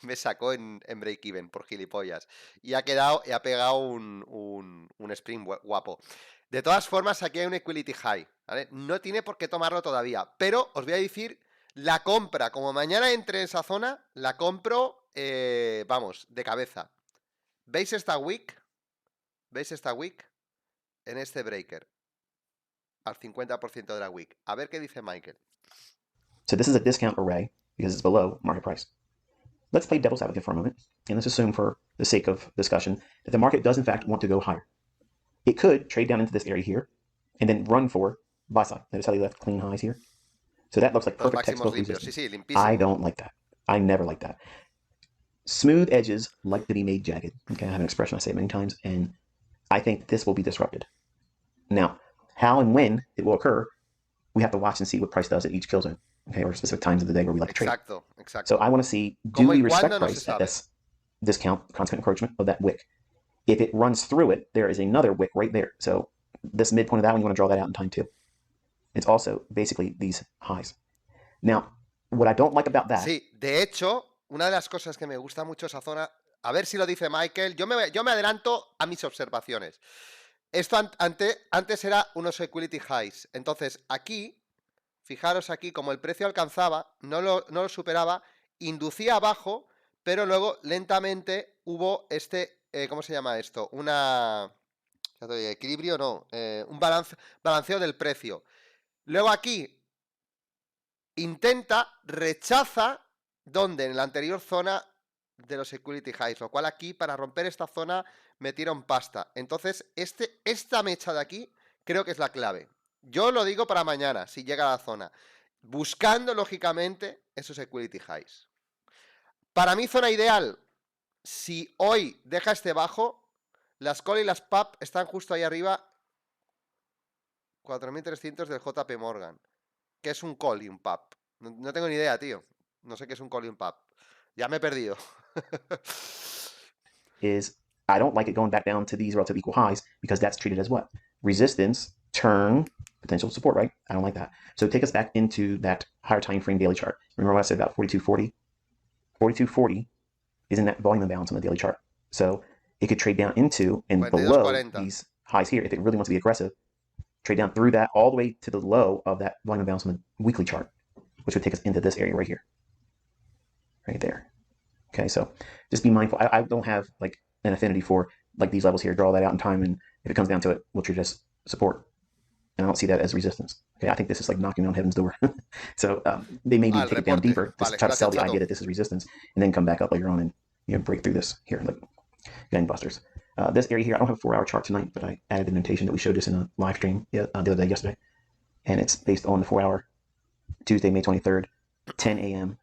me sacó en break-even por gilipollas. Y ha pegado un sprint guapo. De todas formas, aquí hay un equality high, ¿vale? No tiene por qué tomarlo todavía. Pero os voy a decir, la compra, como mañana entre en esa zona, la compro, vamos, de cabeza. ¿Veis esta wick? ¿Veis esta wick? En este breaker. Al 50% de la wick. A ver qué dice Michael. So this is a discount array because it's below market price. Let's play devil's advocate for a moment, and let's assume for the sake of discussion that the market does in fact want to go higher. It could trade down into this area here and then run for buy side. Notice how they left clean highs here? So that looks like perfect textbook resistance. Sí, I don't like that. I never like that. Smooth edges like to be made jagged. Okay, I have an expression I say many times, and I think this will be disrupted. Now, how and when it will occur, we have to watch and see what price does at each kill zone. Okay, or specific times of the day where we like to trade. Exacto. So I want to see, do we respect price at this discount, consequent encroachment of that wick? If it runs through it, there is another wick right there. So this midpoint of that one, you want to draw that out in time too. It's also basically these highs. Now, what I don't like about that... Sí, de hecho, una de las cosas que me gusta mucho esa zona, a ver si lo dice Michael, yo me adelanto a mis observaciones. Esto antes era unos equality highs. Entonces, aquí, fijaros aquí, como el precio alcanzaba, no lo superaba, inducía abajo, pero luego lentamente hubo ¿cómo se llama esto? Equilibrio, no, un balanceo del precio. Luego aquí rechaza, ¿dónde? En la anterior zona de los equality highs, lo cual aquí, para romper esta zona, metieron pasta. Entonces, esta mecha de aquí creo que es la clave. Yo lo digo para mañana, si llega a la zona, buscando, lógicamente, esos equality highs. Para mí, zona ideal, si hoy deja este bajo, Las call y las pub están justo ahí arriba. 4.300 del JP Morgan. ¿Qué es un call y un pub? No tengo ni idea, tío. No sé qué es un call y un pub. Ya me he perdido. Is I don't like it going back down to these relative equal highs because that's treated as what? Resistance, turn, potential support, right? I don't like that. So take us back into that higher time frame daily chart. Remember what I said about 4240? 4240 is in that volume imbalance on the daily chart. So it could trade down into and below 42.40. these highs here if it really wants to be aggressive. Trade down through that all the way to the low of that volume imbalance on the weekly chart, which would take us into this area right here. Right there. Okay, so just be mindful. I don't have like an affinity for like these levels here. Draw that out in time, and if it comes down to it, we'll treat it as support. And I don't see that as resistance. Okay, I think this is like knocking on heaven's door. So they may need to take it down deeper to try to sell the idea that this is resistance, and then come back up later on and break through this here like gangbusters. This area here, I don't have a 4-hour chart tonight, but I added the notation that we showed this in a live stream the other day, yesterday, and it's based on the 4-hour Tuesday, May 23rd, 10 a.m.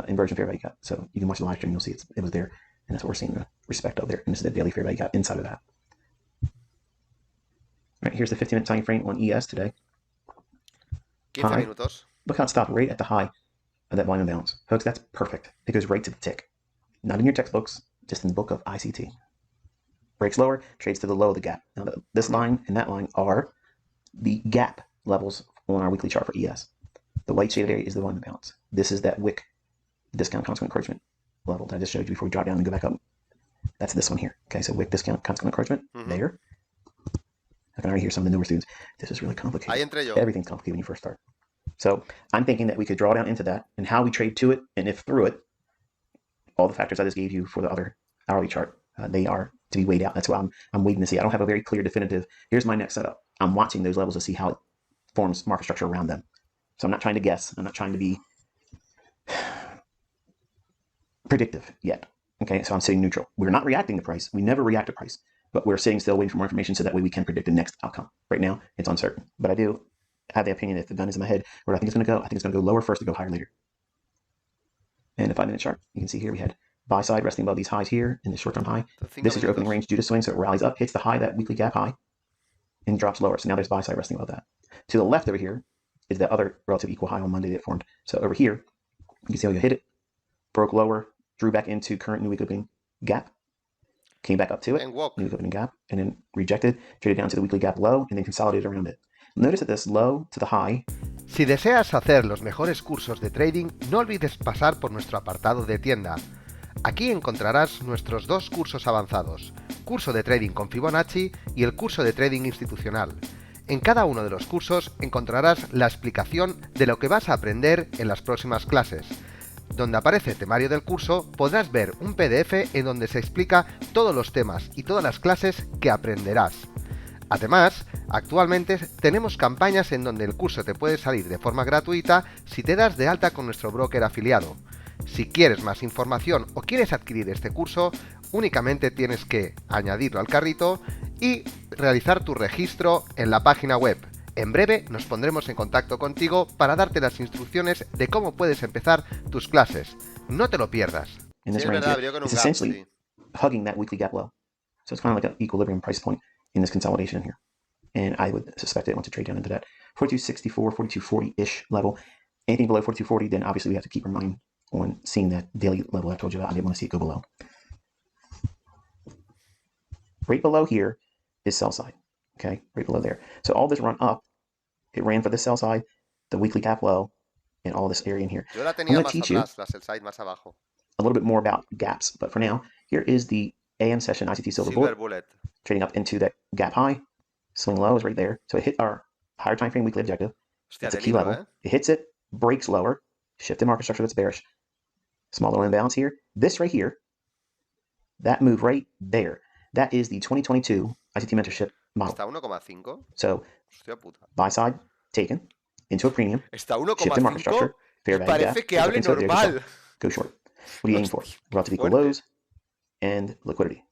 Inversion fair value gap. So you can watch the live stream, you'll see it was there, and that's what we're seeing the respect of there. And this is the daily fair value gap inside of that. All right, here's the 15-minute time frame on ES today. 15 minutos. Look how it stopped right at the high of that volume imbalance. Folks, that's perfect. It goes right to the tick. Not in your textbooks, just in the book of ICT. Breaks lower, trades to the low of the gap. Now, this line and that line are the gap levels on our weekly chart for ES. The white shaded area is the volume imbalance. This is that wick discount consequent encouragement level that I just showed you before we drop down and go back up. That's this one here. Okay, so wick discount consequent encouragement there. I can already hear some of the newer students. This is really complicated. Ahí entré yo. Everything's complicated when you first start. So I'm thinking that we could draw down into that and how we trade to it and if through it, all the factors I just gave you for the other hourly chart, they are to be weighed out. That's why I'm waiting to see. I don't have a very clear definitive, here's my next setup. I'm watching those levels to see how it forms market structure around them. So I'm not trying to guess. I'm not trying to be predictive yet. Okay, so I'm sitting neutral. We're not reacting to price. We never react to price, but we're sitting still waiting for more information so that way we can predict the next outcome. Right now, it's uncertain. But I do have the opinion, if the gun is in my head, where I think it's going to go. I think it's going to go lower first to go higher later. And the 5-minute chart, you can see here we had buy side resting above these highs here in the short-term high. This is your opening range Judas swing, so it rallies up, hits the high, that weekly gap high, and drops lower. So now there's buy side resting above that. To the left over here is the other relative equal high on Monday that formed. So over here, you can see how you hit it, broke lower, drew back into current new week opening gap, came back up to it, new week opening gap, and then rejected, traded down to the weekly gap low, and then consolidated around it. Notice that this low to the high. Si deseas hacer los mejores cursos de trading, no olvides pasar por nuestro apartado de tienda. Aquí encontrarás nuestros 2 cursos avanzados, curso de trading con Fibonacci y el curso de trading institucional. En cada uno de los cursos encontrarás la explicación de lo que vas a aprender en las próximas clases. Donde aparece el temario del curso, podrás ver un PDF en donde se explica todos los temas y todas las clases que aprenderás. Además, actualmente tenemos campañas en donde el curso te puede salir de forma gratuita si te das de alta con nuestro broker afiliado. Si quieres más información o quieres adquirir este curso, únicamente tienes que añadirlo al carrito y realizar tu registro en la página web. En breve nos pondremos en contacto contigo para darte las instrucciones de cómo puedes empezar tus clases. No te lo pierdas. In this range here, it's essentially hugging that weekly gap low. So it's kind of like an equilibrium price point in this consolidation here. And I would suspect it wants to trade down into that 4264, 4240-ish level. Anything below 4240, then obviously we have to keep our mind on seeing that daily level I told you about. I didn't want to see it go below. Right below here is sell side. Okay, right below there. So all this run up, it ran for the sell side, the weekly gap low, and all this area in here. Yo la tenía más atrás, la sell side más abajo. A little bit more about gaps, but for now, here is the AM session ICT Silver Bullet, trading up into that gap high. Swing low is right there. So it hit our higher time frame weekly objective. That's a key level. It hits it, breaks lower, shift in market structure that's bearish. Small little imbalance here. This right here, that move right there, that is the 2022 ICT mentorship model. Está 1,5. So buy side taken into a premium. Está 1,5. Shift in market structure. Fair value Parece gap, que hable normal. Go short. What are you aiming for? Relative equal lows and liquidity.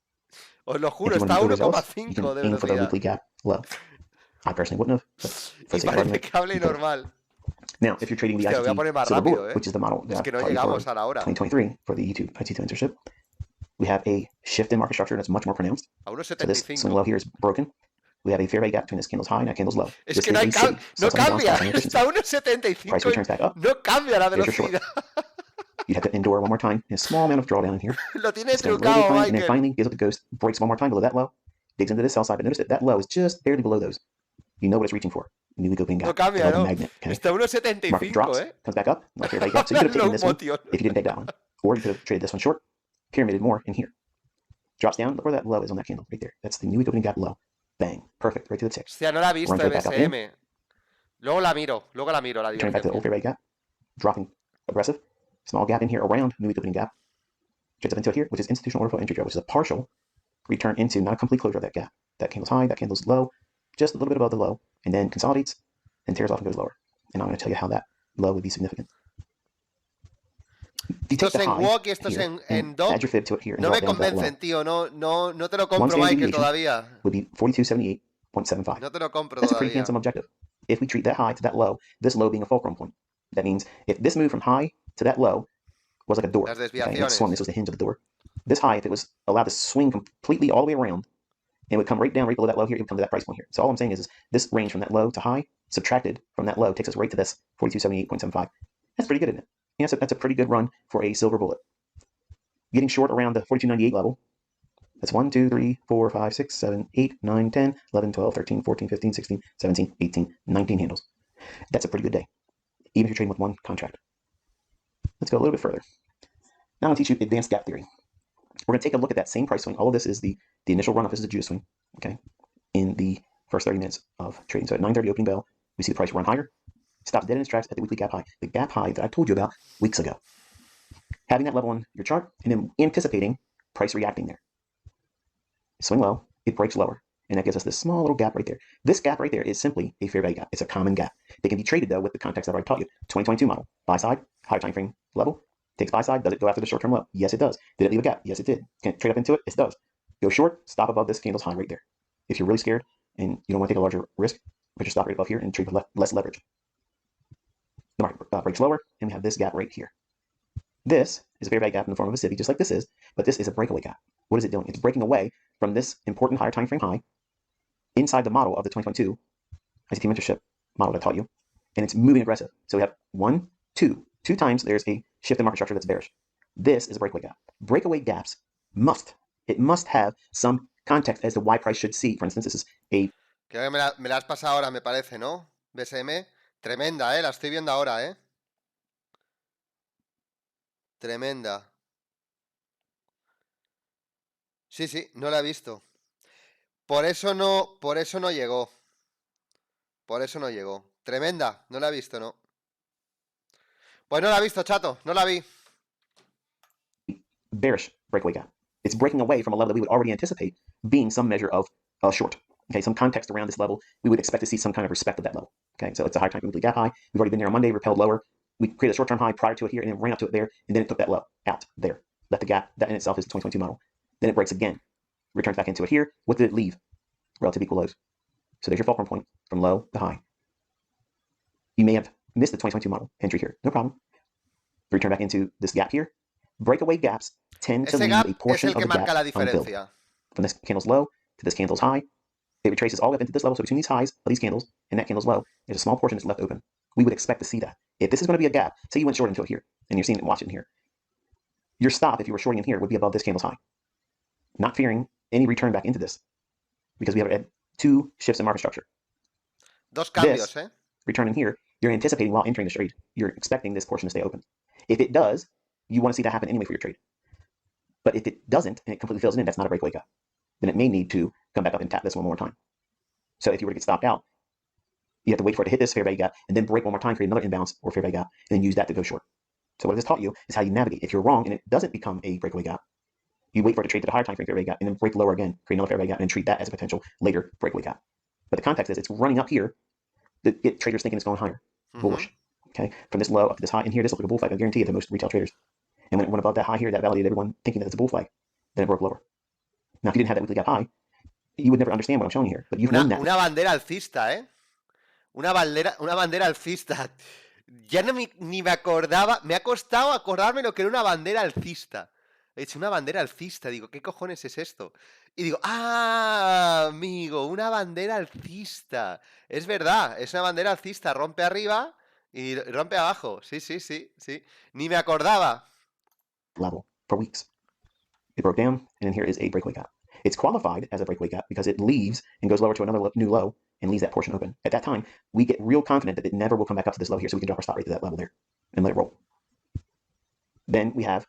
Os lo juro, está 1,5 de aim for the velocidad. weekly gap low. I personally wouldn't have. But for the sake of Parece argument, que hable normal. now, if you're trading the Hostia, lo voy a poner ICT más Silver rápido, Bullet, which is the model Es que no for llegamos a la hora. 2023 for the YouTube ICT mentorship, We have a shift in market structure that's much more pronounced. A So this 1,75. swing low here is broken. We have a fair value gap between this candle's high and that candle's low. Es This que is no, a city. no Sell sign cambia. bounce, Está a Price 1,75 returns back up. no cambia la There's your short. velocidad. You have to endure one more time. A small amount of drawdown in here. Lo tiene It's going a little bit trucado, time, and then Michael. finally gives up the ghost, breaks one more time below that low, digs into this sell side. But notice that low is just barely below those. You know what it's reaching for. Newly opening gap. No cambia, Above no. the magnet. Okay? Está a Market 1,75, drops, comes back up, like fair value gap. So you could have taken this one if you didn't take that one, or you could have traded this one short, pyramided more in here. Drops down. Look where that low is on that candle right there. That's the newly opening gap low. Bang. Perfect. Right to the tick. Hostia, no la he visto, Runs right back up in. BSM. Luego la miro, la Turning back to the old fair value gap. Dropping aggressive. Small gap in here around newly opening gap. Trades up into it here, which is institutional order flow entry trade, which is a partial return into, not a complete closure of that gap. That candle's high, that candle's low, just a little bit above the low, and then consolidates and tears off and goes lower. And I'm going to tell you how that low would be significant. Esto es en walk y esto es en dog. Add your fib to it here. No me convencen, tío. No te lo compro, Michael, todavía. Would be 4278.75. No te lo compro That's a pretty todavía. handsome objective. If we treat that high to that low, this low being a fulcrum point, that means if this move from high to that low was like a door, Las okay, desviaciones. swung, this was the hinge of the door. This high, if it was allowed to swing completely all the way around, and would come right down right below that low here, it would come to that price point here. So all I'm saying is this range from that low to high, subtracted from that low, takes us right to this 4278.75. That's pretty good, isn't it? Yeah, that's a pretty good run for a silver bullet. Getting short around the 4298 level. That's 1, 2, 3, 4, 5, 6, 7, 8, 9, 10, 11, 12, 13, 14, 15, 16, 17, 18, 19 handles. That's a pretty good day, even if you're trading with one contract. Let's go a little bit further. Now I'm going to teach you advanced gap theory. We're going to take a look at that same price swing. All of this is the initial run-up. This is a Judas swing, okay, in the first 30 minutes of trading. So at 9:30 opening bell, we see the price run higher, stops dead in its tracks at the weekly gap high. The gap high that I told you about weeks ago. Having that level on your chart and then anticipating price reacting there. Swing low, it breaks lower, and that gives us this small little gap right there. This gap right there is simply a fair value gap. It's a common gap. They can be traded, though, with the context that I already taught you. 2022 model, buy side, higher time frame level, takes buy side. Does it go after the short-term low? Yes, it does. Did it leave a gap? Yes, it did. Can it trade up into it? It does. Go short, stop above this candle's high right there. If you're really scared and you don't want to take a larger risk, put your stop right above here and trade with less leverage. The market breaks lower, and we have this gap right here. This is a fair value gap in the form of a civvy, just like this is, but this is a breakaway gap. What is it doing? It's breaking away from this important higher time frame high inside the model of the 2022 ICT mentorship model that I taught you, and it's moving aggressive. So we have 1, 2. 2 times there's a shift in market structure that's bearish. This is a breakaway gap. Breakaway gaps must have some context as to why price should see. For instance, this is a... Creo que me la has pasado ahora, me parece, ¿no? BSM. Tremenda, la estoy viendo ahora, Tremenda. Sí, no la he visto. Por eso no llegó. Por eso no llegó. Tremenda, no la he visto, ¿no? Pues no la he visto, chato, no la vi. bearish breakaway gap. It's breaking away from a level that we would already anticipate being some measure of short. Okay, some context around this level. We would expect to see some kind of respect of that level. Okay, so it's a high time weekly gap high. We've already been there on Monday, repelled lower. We created a short-term high prior to it here and then ran up to it there, and then it took that low out there. Let the gap, that in itself is the 2022 model. Then it breaks again, returns back into it here. What did it leave? Relative equal lows. So there's your fulcrum point from low to high. You may have missed the 2022 model entry here. No problem. Return back into this gap here. Breakaway gaps tend to leave a portion of the gap unfilled. From this candle's low to this candle's high, it retraces all the way up into this level. So between these highs of these candles and that candle's low, there's a small portion that's left open. We would expect to see that. If this is going to be a gap, say you went short into it here, and you're seeing it, watching it here. Your stop, if you were shorting in here, would be above this candle's high. Not fearing any return back into this, because we have had two shifts in market structure. Dos cambios, this, return in here, you're anticipating while entering the trade. You're expecting this portion to stay open. If it does, you want to see that happen anyway for your trade. But if it doesn't, and it completely fills in, that's not a breakaway gap. Then it may need to come back up and tap this one more time. So if you were to get stopped out, you have to wait for it to hit this fair value gap and then break one more time, create another imbalance or fair value gap, and then use that to go short. So what this taught you is how you navigate. If you're wrong and it doesn't become a breakaway gap, you wait for it to trade to the higher time frame fair value gap and then break lower again, create another fair value gap, and then treat that as a potential later breakaway gap. But the context is it's running up here to get traders thinking it's going higher, bullish. Okay, from this low up to this high, and here this looks like a bull flag. I guarantee it to most retail traders. And when it went above that high here, that validated everyone thinking that it's a bull flag. Then it broke lower. Now, if you didn't have that weekly gap high, you would never understand what I'm showing you here. But you've known that. Una bandera alcista, Una bandera alcista. Ya no ni me acordaba, me ha costado acordarme lo que era una bandera alcista. He dicho, una bandera alcista. Digo, ¿qué cojones es esto? Y digo, ¡ah, amigo! Una bandera alcista. Es verdad, es una bandera alcista. Rompe arriba y rompe abajo. Sí, sí, sí, sí. Ni me acordaba. Level for weeks. It broke down, and then here is a breakaway gap. It's qualified as a breakaway gap because it leaves and goes lower to another new low and leaves that portion open. At that time, we get real confident that it never will come back up to this low here, so we can drop our stop rate to that level there and let it roll. Then we have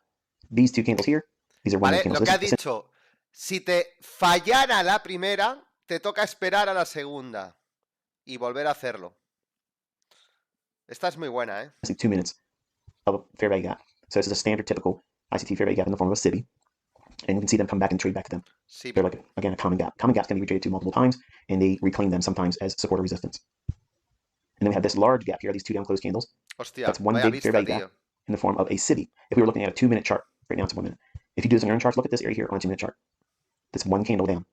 these two candles here. These are one-minute ¿Vale? candles. Lo que ha dicho, si te fallara la primera, te toca esperar a la segunda y volver a hacerlo. Esta es muy buena, ¿eh? 2 minutes of a fair value gap. So this is a standard, typical ICT fair value gap in the form of a SIBI. And you can see them come back and trade back to them. Sí. They're like, again, a common gap. Common gaps can be retraded to multiple times, and they reclaim them sometimes as support or resistance. And then we have this large gap here, these two down closed candles. Hostia, that's one big fair value gap in the form of a SIBI. If we were looking at a 2-minute chart, right now it's 1 minute. If you do this on your own charts, look at this area here on a 2-minute chart. That's one candle down.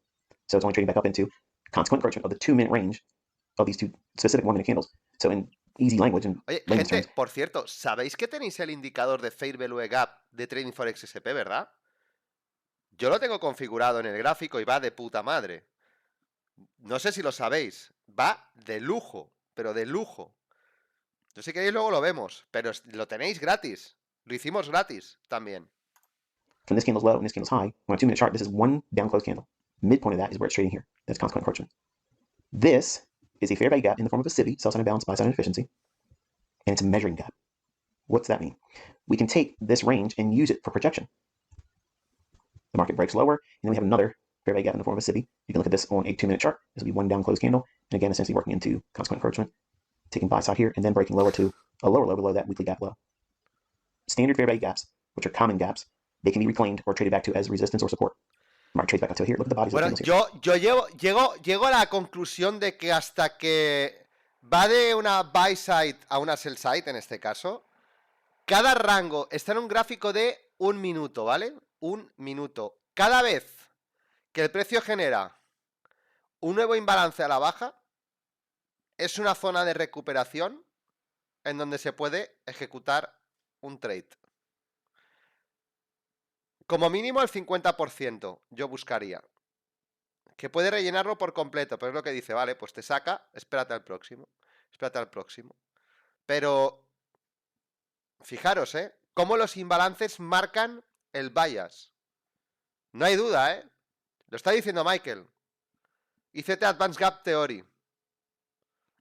So it's only trading back up into consequent encroachment of the 2-minute range of these two specific 1-minute candles. So in easy language and Oye, gente, por cierto, ¿sabéis que tenéis el indicador de Fair Value Gap de TradingForexSP, verdad? Yo lo tengo configurado en el gráfico y va de puta madre. No sé si lo sabéis. Va de lujo, pero de lujo. Yo si queréis luego lo vemos, pero lo tenéis gratis. Lo hicimos gratis también. From this candle's low and this candle's high, on a 2-minute chart, this is one down closed candle. Midpoint of that is where it's trading here. That's consequent encroachment. This is a fair value gap in the form of a SIBI, sell side imbalance, buy side inefficiency, and it's a measuring gap. What's that mean? We can take this range and use it for projection. The market breaks lower, and then we have another fair value gap in the form of a SIBI. You can look at this on a 2-minute chart. This will be one down closed candle, and again, essentially working into consequent encroachment, taking buy side here, and then breaking lower to a lower low below that weekly gap low. Standard fair value gaps, which are common gaps, they can be reclaimed or traded back to as resistance or support. Market trades back up to here. Look at the bodies of the candles here. Yo llego a la conclusión de que hasta que va de una buy side a una sell side, en este caso, cada rango está en un gráfico de 1 minuto, ¿vale? 1 minuto. Cada vez que el precio genera un nuevo imbalance a la baja, es una zona de recuperación en donde se puede ejecutar un trade. Como mínimo el 50% yo buscaría. Que puede rellenarlo por completo, pero es lo que dice, vale, pues te saca, espérate al próximo. Espérate al próximo. Pero, fijaros, cómo los imbalances marcan el bias. No hay duda, Lo está diciendo Michael. ICT Advanced Gap Theory.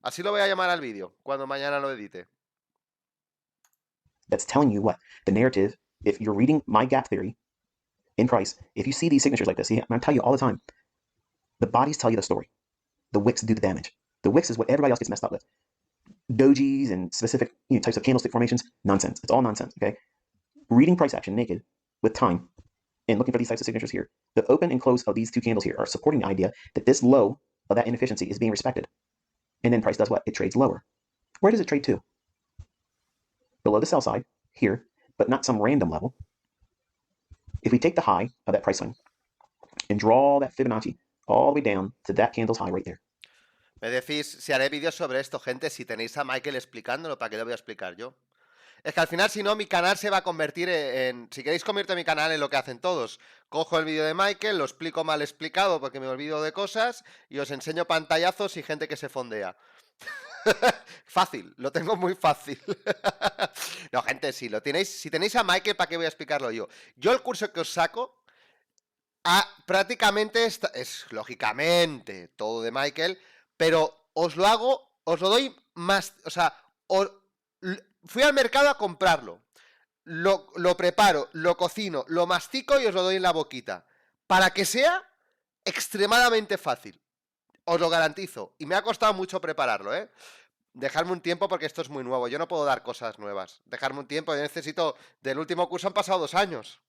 Así lo voy a llamar al vídeo, cuando mañana lo edite. That's telling you what? The narrative, if you're reading my gap theory, in price, if you see these signatures like this, see, I tell you all the time, the bodies tell you the story. The wicks do the damage. The wicks is what everybody else gets messed up with. Dojis and specific types of candlestick formations, nonsense. It's all nonsense, okay? Reading price action naked with time and looking for these types of signatures here, the open and close of these two candles here are supporting the idea that this low of that inefficiency is being respected. And then price does what? It trades lower. Where does it trade to? Below the sell side, here, but not some random level. If we take the high of that price line and draw that Fibonacci all the way down to that candle's high right there. Me decís si haré vídeos sobre esto, gente, si tenéis a Michael explicándolo, ¿para qué lo voy a explicar yo? Es que al final, si no, mi canal se va a convertir en... Si queréis, convierte mi canal en lo que hacen todos. Cojo el vídeo de Michael, lo explico mal explicado porque me olvido de cosas y os enseño pantallazos y gente que se fondea. Fácil, lo tengo muy fácil. No, gente, si tenéis a Michael, ¿para qué voy a explicarlo yo? Yo el curso que os saco prácticamente es lógicamente todo de Michael, pero os lo doy más, o sea, fui al mercado a comprarlo, lo preparo, lo cocino, lo mastico y os lo doy en la boquita, para que sea extremadamente fácil. Os lo garantizo. Y me ha costado mucho prepararlo, Dejarme un tiempo porque esto es muy nuevo. Yo no puedo dar cosas nuevas. Dejarme un tiempo. Yo necesito... Del último curso han pasado 2 años.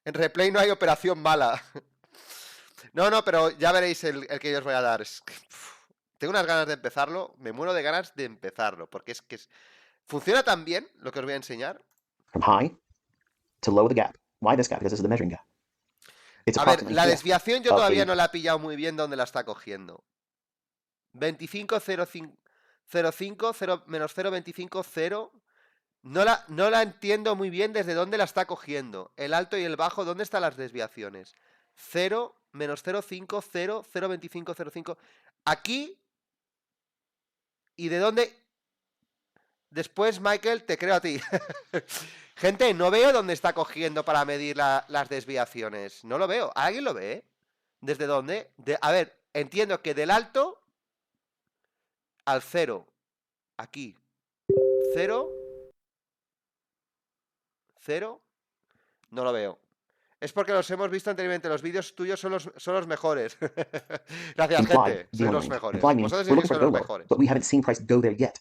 En replay no hay operación mala. No, pero ya veréis el que yo os voy a dar. Tengo unas ganas de empezarlo. Me muero de ganas de empezarlo. Porque es que funciona tan bien lo que os voy a enseñar. From high to low the gap. Why this gap? Because this is the measuring gap. A ver, la desviación yo todavía no la he pillado muy bien dónde la está cogiendo. 25, 0, 5, 0, 5, 0, menos 0, 25, 0. No la entiendo muy bien desde dónde la está cogiendo. El alto y el bajo, ¿dónde están las desviaciones? 0, menos 0,5, 0, 0,25, 0,5. Aquí. ¿Y de dónde? Después, Michael, te creo a ti. Gente, no veo dónde está cogiendo para medir las desviaciones. No lo veo. ¿Alguien lo ve? ¿Desde dónde? A ver, entiendo que del alto al 0. Aquí. 0. 0. No lo veo. Es porque los hemos visto anteriormente. Los vídeos tuyos son los mejores. Gracias, Implied gente. Sois zero los range. mejores. Implied meaning Vosotros we're sí que looking for sois it to los go lower, mejores. but we haven't seen price go there yet.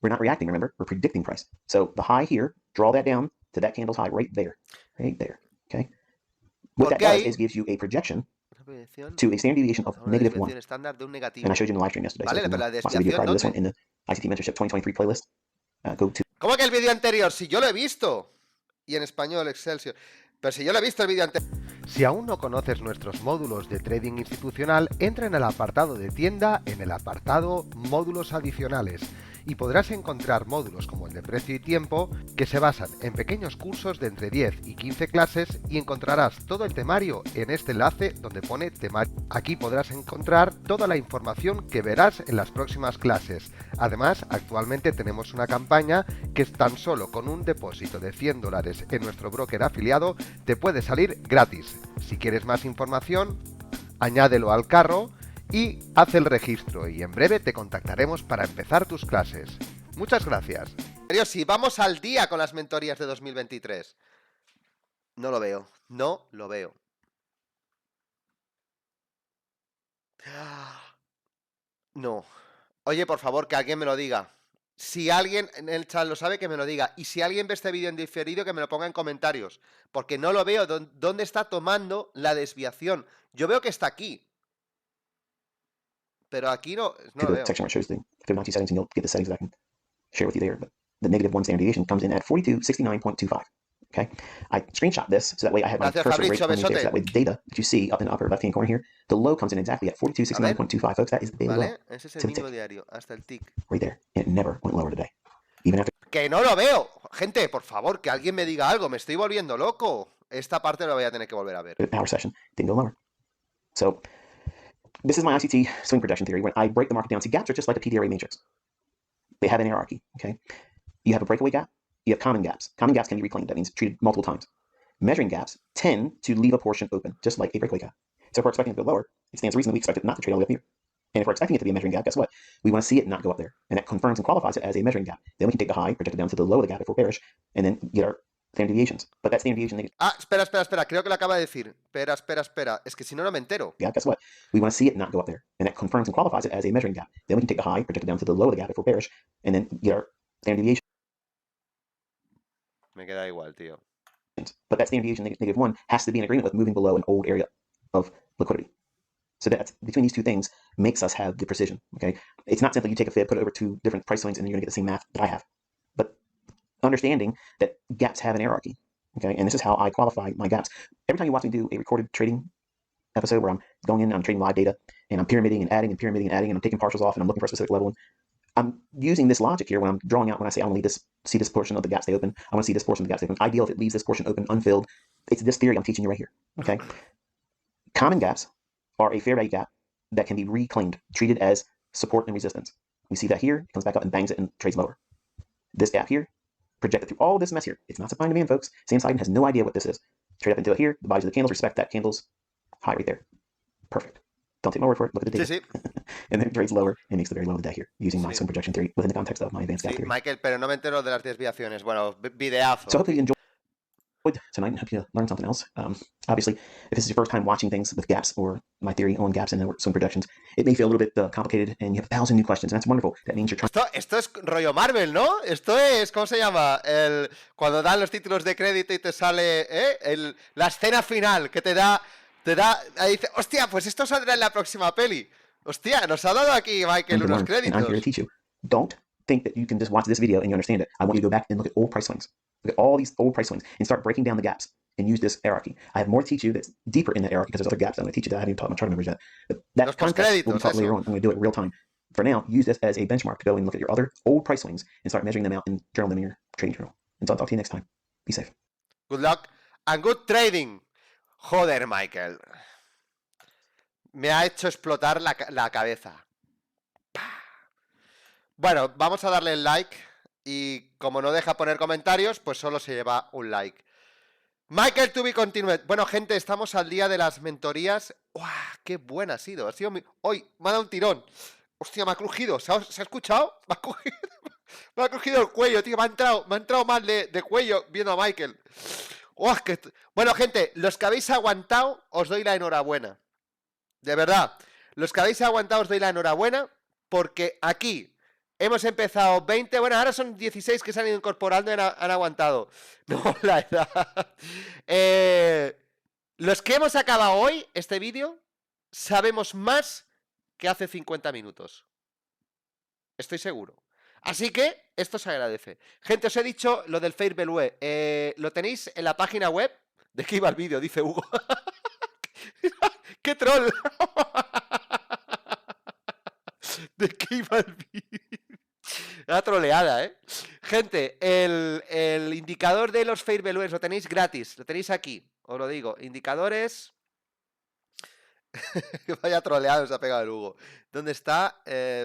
We're not reacting, remember? We're predicting price. So the high here, draw that down to that candle's high right there. Right there. Okay? What that Porque does is ahí gives you a projection una proyección to a standard deviation of a una -1. desviación estándar de un And I negativo. showed you in the live stream yesterday. So ¿Vale? if you Pero want la to watch the video desviación, prior to this one ¿dónde? in the ICT Mentorship 2023 playlist, go to. ¿Cómo que el vídeo anterior? Si yo lo he visto. Y en español, Excelsior. Pero si yo lo he visto el vídeo anterior. Si aún no conoces nuestros módulos de trading institucional, entra en el apartado de tienda, en el apartado módulos adicionales, y podrás encontrar módulos como el de precio y tiempo, que se basan en pequeños cursos de entre 10 y 15 clases, y encontrarás todo el temario en este enlace donde pone temario. Aquí podrás encontrar toda la información que verás en las próximas clases. Además, actualmente tenemos una campaña que tan solo con un depósito de $100 en nuestro broker afiliado te puede salir gratis. Si quieres más información, añádelo al carro y haz el registro, y en breve te contactaremos para empezar tus clases. Muchas gracias. Pero si vamos al día con las mentorías de 2023. No lo veo. No lo veo. No. Oye, por favor, que alguien me lo diga. Si alguien en el chat lo sabe, que me lo diga. Y si alguien ve este vídeo en diferido, que me lo ponga en comentarios. Porque no lo veo. ¿Dónde está tomando la desviación? Yo veo que está aquí. Pero aquí no To lo the veo. section where it shows the Fibonacci settings, and you'll get the settings that I can share with you there. But the -1 standard deviation comes in at 4269.25. Okay, I screenshot this so that way I have my Gracias, cursor right Fabricio, underneath there. So besote. that way the data that you see up in the upper left-hand corner here, the low comes in exactly at 4269.25, folks. That is the daily low ¿Vale? Ese es el to the mínimo tick, diario. Hasta el tick. right there. And it never went lower today, even after ¡Que no lo veo! Gente, por favor, que alguien me diga algo. Me estoy volviendo loco. Esta parte lo voy a tener que volver a ver. the power session. Didn't go lower. So this is my ICT swing projection theory. When I break the market down, see, gaps are just like a PDRA matrix. They have an hierarchy. Okay, you have a breakaway gap. You have common gaps. Common gaps can be reclaimed. That means treated multiple times. Measuring gaps tend to leave a portion open, just like a breakaway gap. So if we're expecting it to go lower, it stands to reason that we expect it not to trade all the way up here. And if we're expecting it to be a measuring gap, guess what? We want to see it not go up there. And that confirms and qualifies it as a measuring gap. Then we can take the high, project it down to the low of the gap if we're bearish, and then get our standard deviations. But that standard deviation Ah, espera. Creo que lo acaba de decir. Espera. Es que si no, no me entero. gap, guess what? We want to see it not go up there. And that confirms and qualifies it as a measuring gap. Then we can take the high, project it down to the low of the gap if we're bearish, and then get our standard deviation. Me queda igual, tío. But that standard deviation -1 has to be in agreement with moving below an old area of liquidity. So that's between these two things makes us have the precision. Okay, it's not simply you take a fib, put it over two different price swings, and you're going to get the same math that I have. But understanding that gaps have an hierarchy. Okay, and this is how I qualify my gaps. Every time you watch me do a recorded trading episode where I'm going in, I'm trading live data, and I'm pyramiding and adding, and I'm taking partials off, and I'm looking for a specific level. And I'm using this logic here when I'm drawing out, when I say I want to see this portion of the gaps they open. I want to see this portion of the gaps they open. Ideal if it leaves this portion open, unfilled. It's this theory I'm teaching you right here. Okay. Common gaps are a fair value gap that can be reclaimed, treated as support and resistance. We see that here, it comes back up and bangs it and trades lower. This gap here, projected through all this mess here. It's not supply and demand, folks. Sam Seiden has no idea what this is. Trade up into it here. The bodies of the candles respect that candle's high right there. Perfect. Don't take my word for it. Look at the data. Sí. And then it trades lower and makes the very low of the day here using my Sí. swing projection theory within the context of my advanced gap Sí, theory. Michael, pero no me entero de las desviaciones. Bueno, videazo. So hopefully you enjoyed tonight and hope you learned something else. Obviously, if this is your first time watching things with gaps or my theory on gaps and swing projections, it may feel a little bit complicated and you have 1,000 new questions, and that's wonderful. That means you're trying. Esto es rollo Marvel, ¿no? Esto es, ¿cómo se llama? Cuando dan los títulos de crédito y te sale la escena final que te da, ahí dice, hostia, pues esto saldrá en la próxima peli. Hostia, nos ha dado aquí Michael unos And I'm here to créditos. teach you. Don't think that you can just watch this video and you understand it. I want you to go back and look at old price swings. Look at all these old price swings and start breaking down the gaps and use this hierarchy. I have more to teach you that's deeper in that hierarchy because there's other gaps I'm going to teach you that I haven't even taught my chart members yet. But that Los concept will be taught postcréditos, later eso. on. I'm going to do it in real time. For now, use this as a benchmark to go and look at your other old price swings and start measuring them out and journal them in your trading journal. And I'll talk to you next time. Be safe. Good luck and good trading. Joder, Michael. Me ha hecho explotar la cabeza. Bueno, vamos a darle el like. Y como no deja poner comentarios, pues solo se lleva un like. Michael, to be continued. Bueno, gente, estamos al día de las mentorías. ¡Uah! ¡Qué buena ha sido! Hoy me ha dado un tirón. Hostia, me ha crujido. ¿Se ha escuchado? Me ha crujido el cuello, tío. Me ha entrado mal de cuello viendo a Michael. ¡Uah! Bueno, gente, los que habéis aguantado, os doy la enhorabuena. De verdad. Los que habéis aguantado, os doy la enhorabuena. Porque aquí hemos empezado 20. Bueno, ahora son 16 que se han ido incorporando y han aguantado. No, la edad. Los que hemos acabado hoy, este vídeo, sabemos más que hace 50 minutos. Estoy seguro. Así que esto se agradece. Gente, os he dicho lo del fair value. Lo tenéis en la página web. ¿De qué iba el vídeo? Dice Hugo. ¡Qué troll! ¿De qué iba el vídeo? Una troleada, ¿eh? Gente, el indicador de los fair values lo tenéis gratis. Lo tenéis aquí. Os lo digo. Indicadores. Vaya troleado se ha pegado el Hugo. ¿Dónde está?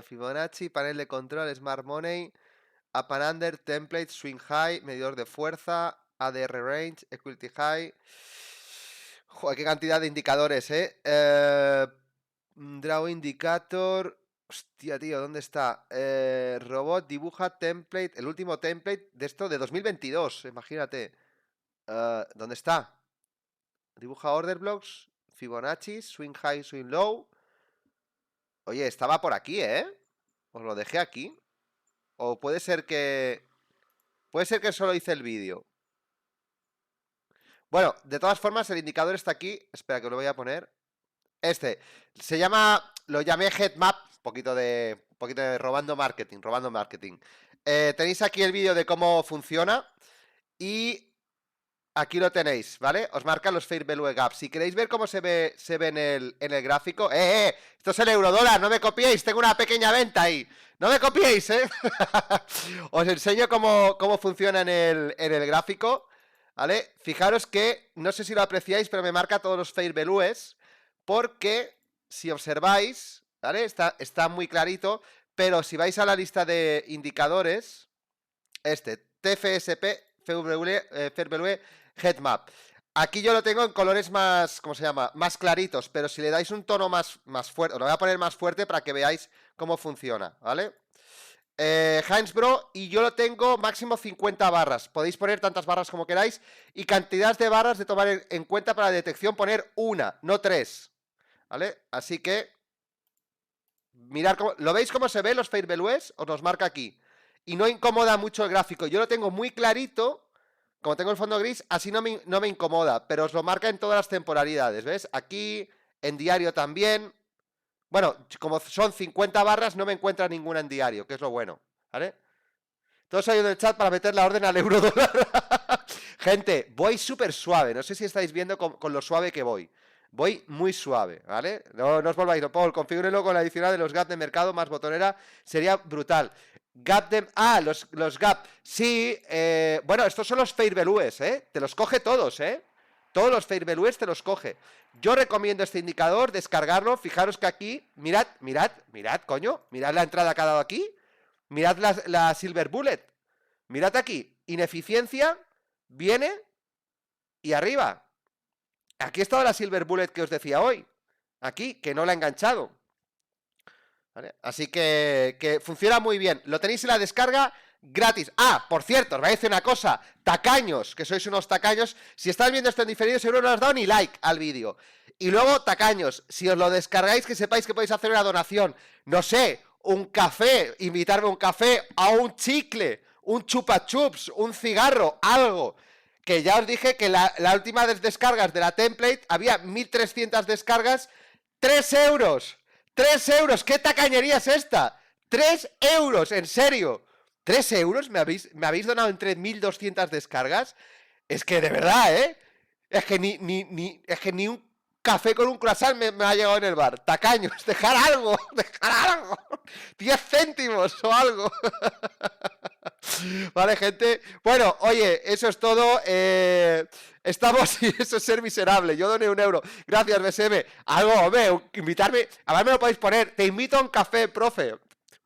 Fibonacci, panel de control, Smart Money, Up and Under, Template, Swing High, medidor de fuerza, ADR Range, Equity High. Joder, qué cantidad de indicadores, Draw Indicator. Hostia, tío, ¿dónde está? Robot dibuja template, el último template de esto de 2022, imagínate. ¿Dónde está? Dibuja order blocks, Fibonacci, swing high, swing low. Oye, estaba por aquí, Os lo dejé aquí. O puede ser que... Puede ser que solo hice el vídeo. Bueno, de todas formas, el indicador está aquí. Espera, que lo voy a poner. Este. Se llama... Lo llamé headmap. Un poquito de robando marketing. Tenéis aquí el vídeo de cómo funciona. Y aquí lo tenéis, ¿vale? Os marca los fair value gaps. Si queréis ver cómo se ve en el gráfico. Esto es el eurodólar, no me copiéis. Tengo una pequeña venta ahí. No me copiéis, Os enseño cómo funciona en el gráfico, ¿vale? Fijaros que, no sé si lo apreciáis, pero me marca todos los fair values. Porque, si observáis, ¿vale? Está muy clarito. Pero si vais a la lista de indicadores, TFSP, Fair Value Headmap. Aquí yo lo tengo en colores más, ¿cómo se llama? Más claritos, pero si le dais un tono más fuerte, os lo voy a poner más fuerte para que veáis cómo funciona, ¿vale? Heinzbro, y yo lo tengo máximo 50 barras. Podéis poner tantas barras como queráis. Y cantidades de barras de tomar en cuenta para la detección, poner una, no 3. ¿Vale? Así que mirad cómo, ¿lo veis cómo se ve los fair values? Os los marca aquí. Y no incomoda mucho el gráfico. Yo lo tengo muy clarito. Como tengo el fondo gris, así no me incomoda. Pero os lo marca en todas las temporalidades. ¿Ves? Aquí, en diario también. Bueno, como son 50 barras, no me encuentra ninguna en diario, que es lo bueno. ¿Vale? Todos ahí en el chat para meter la orden al eurodólar. Gente, voy súper suave. No sé si estáis viendo con lo suave que voy. Voy muy suave, ¿vale? No os volváis, Paul, configúrenlo con la adicional de los gaps de mercado más botonera, sería brutal. Gap de... los gap. Sí, bueno, estos son los fair values, te los coge todos, todos los fair values te los coge. Yo recomiendo este indicador, descargarlo. Fijaros que aquí, mirad, coño, mirad la entrada que ha dado aquí. Mirad la silver bullet. Mirad aquí, ineficiencia, viene y arriba. Aquí está la silver bullet que os decía hoy. Aquí, que no la he enganchado. ¿Vale? Así que funciona muy bien. Lo tenéis en la descarga gratis. Ah, por cierto, os voy a decir una cosa. Tacaños, que sois unos tacaños. Si estáis viendo esto en diferido, seguro no os dado ni like al vídeo. Y luego, tacaños, si os lo descargáis, que sepáis que podéis hacer una donación. No sé, un café, invitarme a un café, a un chicle, un chupa chups, un cigarro, algo. Que ya os dije que la última descargas de la template, había 1300 descargas, 3 euros. 3 euros, ¿qué tacañería es esta? 3 euros, en serio. 3 euros, ¿me habéis donado entre 1200 descargas? Es que de verdad, es que ni un café con un croissant me ha llegado en el bar. Tacaños, dejar algo, 10 céntimos o algo. Vale, gente. Bueno, oye, eso es todo. Estamos, y eso es ser miserable. Yo doné 1 euro. Gracias, BSM. Algo, hombre, invitarme. Además me lo podéis poner. Te invito a un café, profe.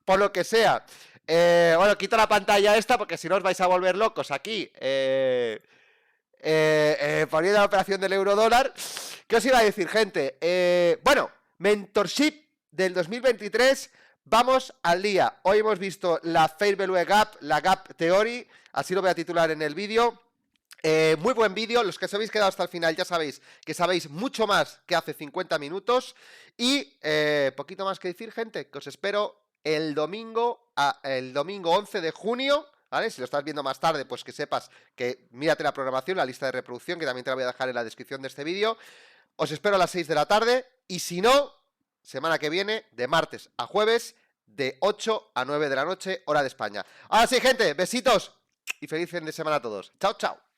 Por lo que sea. Bueno, quito la pantalla esta porque si no os vais a volver locos aquí. Poniendo la operación del euro-dólar. ¿Qué os iba a decir, gente? Bueno, Mentorship del 2023. Vamos al día. Hoy hemos visto la Fair Value Gap, la Gap Theory. Así lo voy a titular en el vídeo. Muy buen vídeo. Los que os habéis quedado hasta el final ya sabéis que sabéis mucho más que hace 50 minutos. Y poquito más que decir, gente, que os espero el domingo 11 de junio. ¿Vale? Si lo estás viendo más tarde, pues que sepas que mírate la programación, la lista de reproducción, que también te la voy a dejar en la descripción de este vídeo. Os espero a las 6 de la tarde y si no, semana que viene, de martes a jueves, de 8 a 9 de la noche, hora de España. Ahora sí, gente, besitos y feliz fin de semana a todos. Chao, chao.